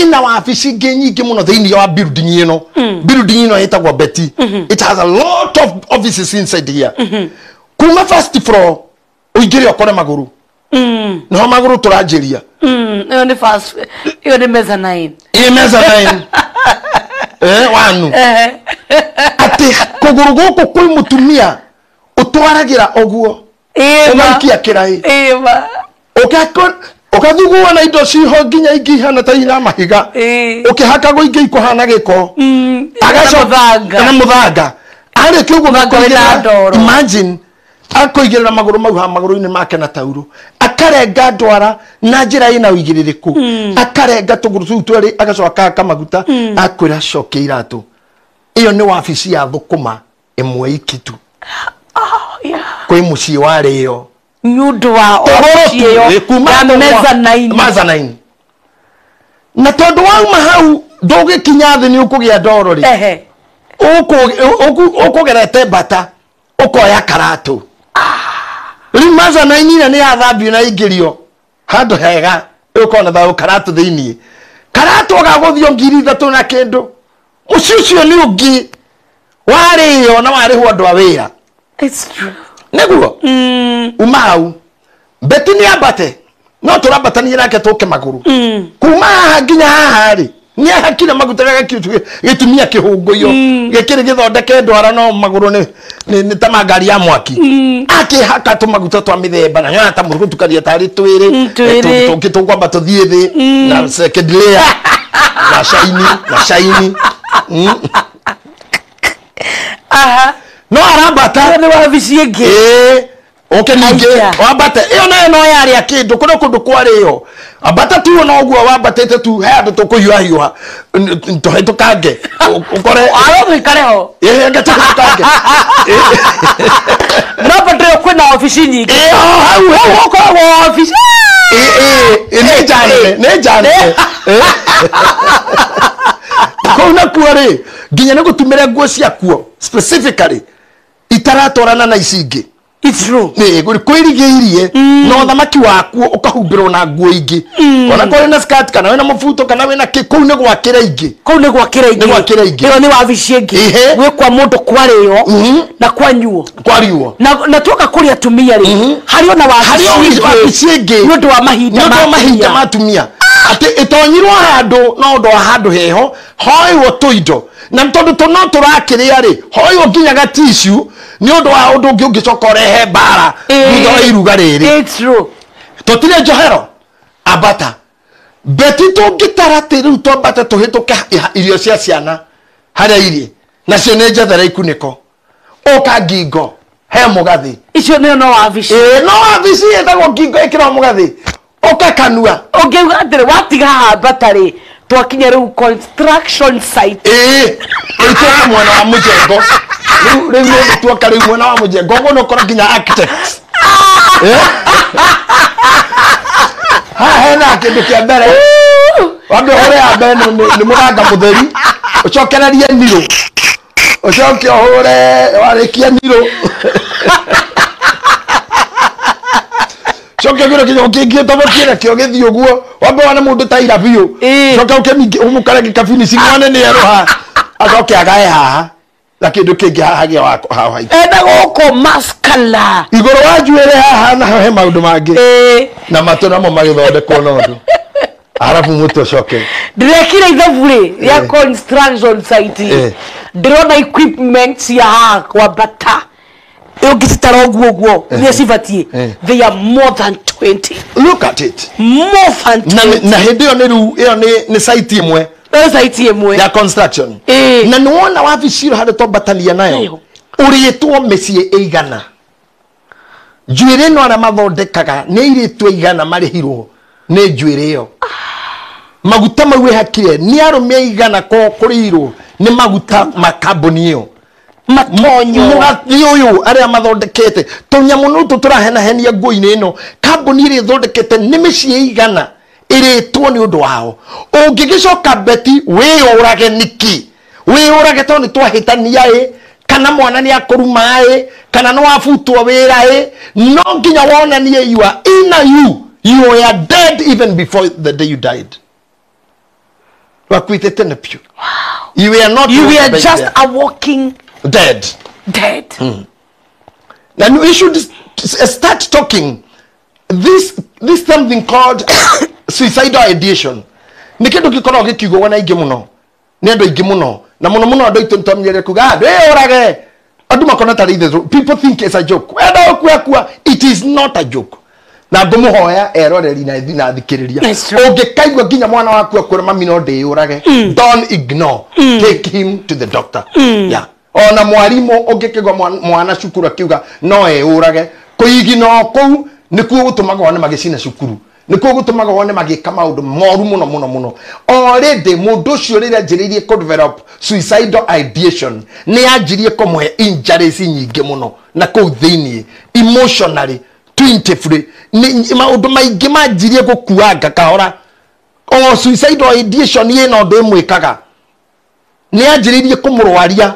ina wafisi nyingi muno thiini wa building ino building ino itagwo Betty it has a lot of offices inside here kuma first floor uingire okore maguru no maguru turajiria yo ni fast yo ni mezzanine wanu ati kuguru guku kwi mutumia utwaragira oguo umakia kirai ukathuguo na indo ciho nginya ingihana ta ina mahiga ukihaka go ingi ikuhana giko agacoka na muthanga ari kiugo gakoira imagine akoigirira maguru mau ha maguru-ini make na tauro akarenga ndwara na njira ina uigiririku akarenga tuguru tu tweri agacoka kamaguta akwira coke iratu iyo ni wabici ya thukuma imwe ikitu kwi mucii wario nyundo wa ocio ya mezzanine na tondu wauma hau ndugikinya thi ni ukugia ndoro ri ukugerete bata ukoya karatu mezzanine ni athambio na ingirio handu hega ukona tha karatu thiini karatu gaguthio ngiri 3 na kindu ucio ni ungi wario na wariho andu a wira it's true neguo umau Betty ni abate no turabatani nake toke maguru kuma nginya haha ri ni hakire magutaga gitumia kihungu yo gikire githondeke ndwara no maguru ni tamagari ya mwaki akihaka tu maguta twa mithemba na nyona ta murugu tukaria tari twiri tukitungwa tuthie thi na second layer na shiny no arabata ni wabici ingi ninge wabate iyo no yari akindu kuno kundu kwariyo abata tu no guo wabatete tu handu tukuyuayua to kange ukore ayo wikareho ngata kange no patrio kwina ofisi nyingi hau kwa ofisi ne jane kuna kuari ginya ne gutumira nguo ciakuo specifically itaratorana na icingi it's true ni kwirigiirie no thamaki waku ukahumbirwo na nguo ingi ona kore na skirt kana wena mafuto kana wena kiku ne gwakira ingi iyo ni wabici ingi gwe kwa mundu kwariyo na kwanyuo na tuka kuria tumia ri hario na wabici ingi ndu wa mahinda matumia ati itonyirwo handu no ndo handu heho hoiwo tuindo na tondu to no turakiria ri hoiwo nginya ga tissue ni undu wa undu ungicokorehe bara thutha iruga riri it's true totire johero abata Betty tungitara tiru to bata tuhituka irio cia ciana haria iri na cio ne njathara ikuniko oka ngingo he mugathi icio no wabici no wabici etagwo ngingo ikira mugathi oka kanua ongeuga atire watiga hamba tari twakinya riu construction site itoka mwana wa mujengo riu twoka riu mwana wa mujengo ngono kora kinya architect hena kindu kia mbere wambe hore ya mbere ni muranga mutheri ucokererie niro ucoke hore warikia niro coke giro kinyo kingi tabokire kyo githi uguo wambe wana mundu taira biu coke ukemi umukare gikabini singwane ni eroha acoke agae haha na kindu kingi haha gia wako haha enda goko maskala igoro wajuere haha na he maundu mangi na matona mo magithondekwo nondu arafu muto coke direkire ithavuri ya construction site ndirona equipment ya haha kwa bata yogitara guo ni sivatie they are more than 20 look at it more than 20 na hidio ni site imwe ya construction na nuona wabiciro hade to batalia nayo urietwo mesie eigana juire no ara mathondekaga ni iritwe igana marihirwo ni juire yo maguta mawe hakire ni arume igana ko kurirwo ni maguta makamboni yo matonyo mugathi uyu aria mathondekete tonyamu no tuturahena henia ngui-ini ino kambuni iri thondekete ni micii igana iritwo ni undu wao ungigicoka beti wiyurage niki wiyurage to ni twahitania kana mwana ni akuruma kana no afutwo wira no nginya wonanie you are you are dead even before the day you died wakwitete na pio you were just a walking dead. Now we should start talking this something called suicidal ideation. Nikindo kikoro gikigo wana ige muno. Nendo ige muno. Na muno ado itontomnyere kuga. Orage. Adu makona tari people think it's a joke. It is not a joke. Na ngumuhoya eroreri na thikiriria. Ongekaigwa ginya mwana waku akora mami no de orage. Don't ignore. Take him to the doctor. Yeah. Ona mwarimu ongekegwa mwana cukuru akiuga no urage kuigino kou nikuo gutumaga wone magicina cukuru nikuo gutumaga wone magika maundu moru muno already mundu cio rira njiririe ko develop suicidal ideation ni anjirie komwe injuries nyingi muno na kou thiini emotionally twintifully ni maundu maingi manjirie gukuanga kahora suicidal ideation ye no ndimwikaga ni anjiririe kumurwaria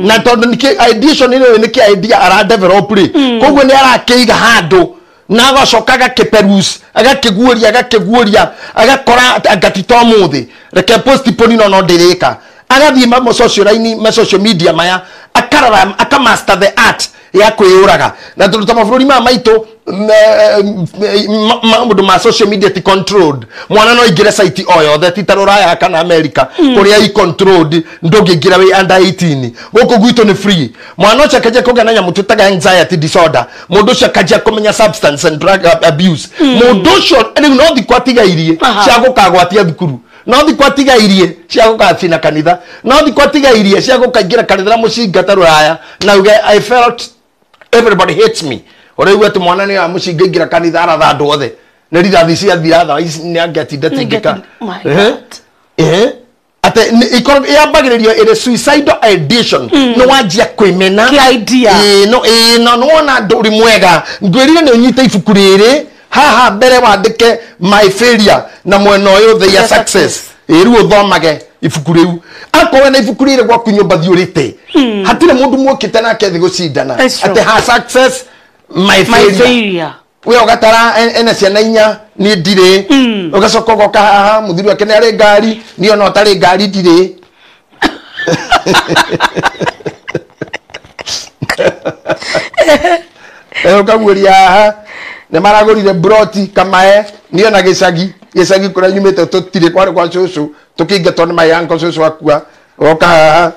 na tondu niki ideation ino niki idea ara develop ri kogwo ni arakeiga handu na agacokaga kiperus agakiguoria agakora agatito muthi reke post ponino no ndirika agathie ma social media maya akarara akamaster the art ya kwiyuraga na tondu tamaburi maitu maundu ma social media ti controlled mwana no igire site oyo that itarora kana America kuria i controlled ndogigira we under 18 goko gwito ni free mwana ocha kaje kugana mututaga anxiety disorder mundu ocha kaje kumenya substance and drug abuse mundu ocha no thikwatiga irie cia gukagwatia thukuru no thikwatiga irie cia gukathina kanitha no thikwatiga irie cia gukaingira kanitha mucinga taruraya na I felt everybody hates me ore wetu mwana ni amushingira kanitha ara thandu othe ne rithathi cia thiratha ni angiatinda tingika ate ikoro yambagiririo ire suicidal ideation no wanjia kwimena ki idea no wona nduri mwega ngwirire ni unyite ibuku riri haha mbere wandike my failure na mwena uyu the success iru uthomage ibuku riu akowe na ibuku riri gwa kunyumba thiurite hatire mundu mwokite na kethi gucindana ate ha success my failure we ogatara ene ciana inya ni ndire ugacoka goka haha muthiru ake ni ari ngari ni ona otari ngari ndire ukaguria haha ne maragurire broti kamae ni ona gicagi kuria nyumite tutire kwa cucu tukingetwo ni my uncle cucu akua goka haha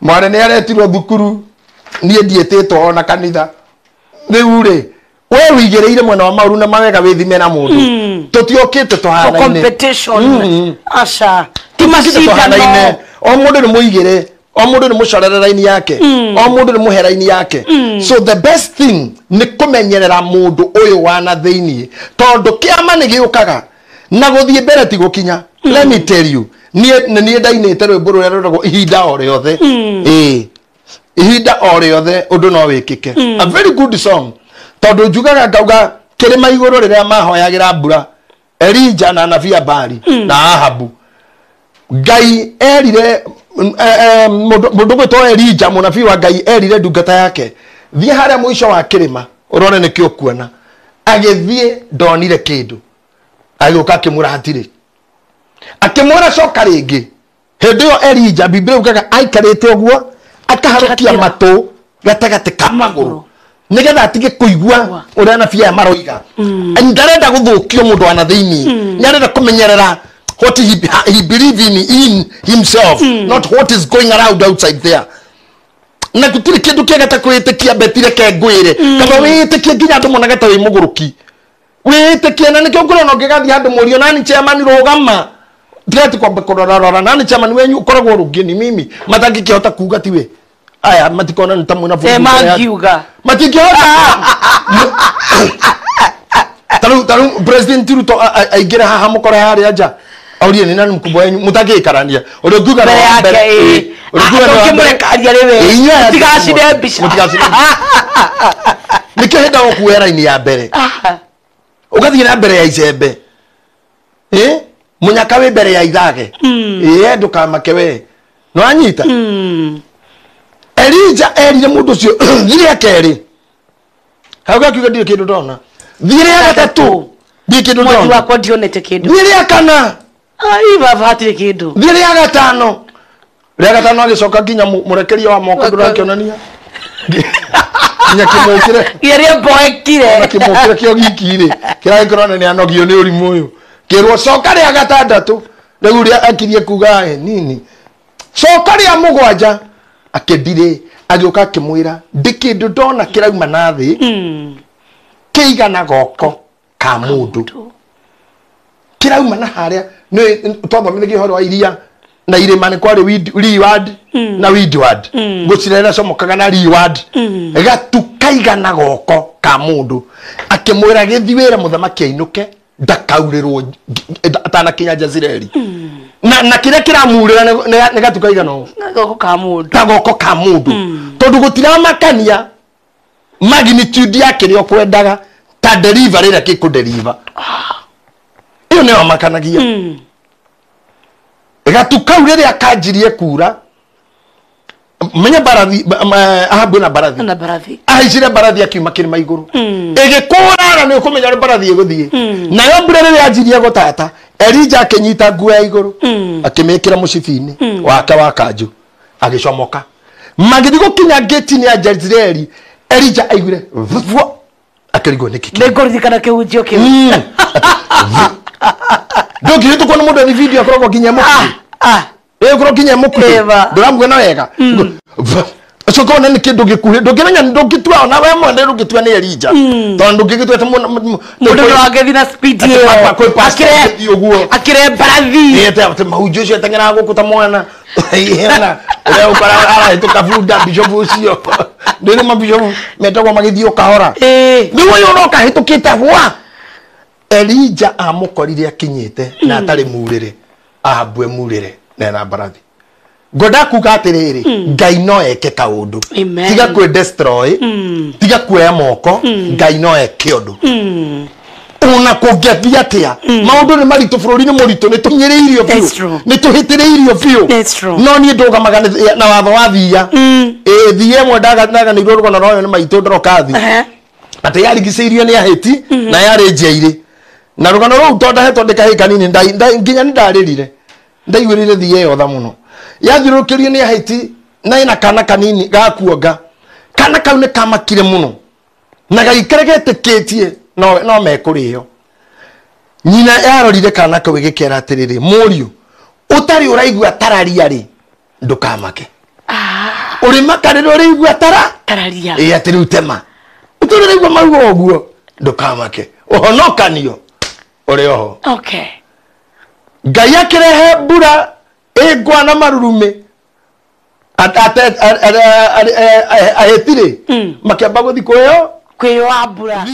mwana ni aretirwo thukuru ni ndietitwo ona kanitha riure we wigereire mwena wa mauru na mawega withime na mundu tutiokite tuhana competition asha timashindano o mundu ni muigire o mundu ni mucorerera-ini yake o mundu ni muhera-ini yake so the best thing ni kumenyerera mundu uyu wana thiini tondu kiama ni giukaga na guthie mbere ti gukinya let me tell you nie ndainite rwimbo ruria ruragwo ihinda o riothe ihinda o riothe undu no wikike a very good song tondu njugaga ngauga kirima iguru riria mahoyagira mbura Elijah na Navia Bari na Ahabu Ngai erire mundu gwitwo Elijah munabii wa Ngai erire ndungata yake thie haria mwisho wa kirima urone niki ukuona agithie ndonire kindu agiuka akimura hatiri akimura coka ringi hindi yo Elijah Biblia ugaga aikarite uguo akaharukia matu gatagati ka maguru nigetha atige kuigua uria nabii aya maroiga ndarenda guthukio mundu ana thiini nyarenda kumenyerera what he believe in himself not what is going around outside there na gutiri kindu kiagata kwitikia betire ke ngwire kaba witikie nginya andu monagata wi muguruki witikie na nikio ngorona ngigathi andu murio nani chairman rugama direct kwa bekorora nani chairman wenyu ukoragwo rugini mimi matangikihota kuga tiwe aya matikona ntamwe na fundi makiuga matikihota taru president Ruto aigira haha mukora hari aja aurie ni nani mkubwa wenyu mutagikarania urio nguga na mbere ukimurekaria riwe mutigacire mbica nikihenda okuwera-ini ya mbere ugathie na mbere ya icembe munyaka wi mbere ya ithage ndukamake we no anyita Elijah erire mundu ucio thire akeri hauga kiuga ndio kindu ndona thire ya gatatu ndio kindu ndona mwatu wako ndionete kindu thire ya kana ai baba hatire kindu thire ya gatano ria gatano agicoka nginya murekeria wa moko ndurakionania nyakimwekire yere boekire nakimwekire kio gikire kiragikorana ni anogio ni urimu uyu kirwo coka ria gatandatu riu ria akirie kuga nini coka ria mugwanja akendire agioka akimwira ndikindu ndona kirauma na thi kiigana goko ka mundu kirauma na haria ni twathomithagio horo wa iria na irima ni kwari reward na windward gucirera comokaga na reward gatukaigana goko ka mundu akimwira githiwira muthamaki ainuke ndakaurirwo atanakinya Jezreeli na kire kiramurira ne gatukaigana goko ka mundu tondu gutira makania magnitude yake ni okwendaga ta deliver ira kiku deliver iyo ne makanagia gatukaurire akanjirie kura menya barathi Ahabu na barathi aicire barathi akiuma kirima iguru igikura ni ukumenya barathi iguthie nayo mbura riri anjirie gutata Elijah akinyita nguo ya iguru akimekira mucibini wake wa kanju agicomoka magithi gukinya gate ni ya Jezreeli Elijah aigure akirigo nikiki negorithikana kiunjio kiu ndoki hitu kwa mundu ni video akoragwo kinya muku kuro kinya muku nduramugena wega soko na ni kindu gikuhe ndukimenya ndukitwa na we mwende ndukitwa ni Elijah tondu ndukitwa mundu wagethi na speed iyo akire barathi ete maujo cio tengera gukuta mwana yana ule ukara ara tukafunda bishop ucio ndine mabishop metagwa magithio kahora niwe yonoka hitukita gwa Elijah amukorire akinyite na atari murire Ahabu murire na barathi goda kugatiriri Ngai no eke kaundu tiga kwe destroy tiga kwe moko Ngai no eke undu una kugethia tia maundu ni maritu bururi ni muritu ni tunyiriirio biu ni tuhitiriirio biu no ni ndoga magana na watho wa thia thie mwe ndaga ni rugo na royo ni maitu ndrokathi ati yarigiceirio ni ahiti na yari njeire na rugano ru tonda he tondeka he kanini nginya ni ndaririre ndaigwirire thie yo tha muno yathirukirio ni ahiti na ina kana kanini gakuonga kana kau ni kamakire muno na gaikeregete ketie no mekurio nyina yarorire kana kau gikera atiriri muriu utari uraigua tararia ri ndukamake uri makariro uraigua tararia atiri utema utari uraigua marugo oguo ndukamake ohonokanio uri oho Ngai akirehe mbura igwa na marurume ahitire makiamba guthi kuyo kwiyambura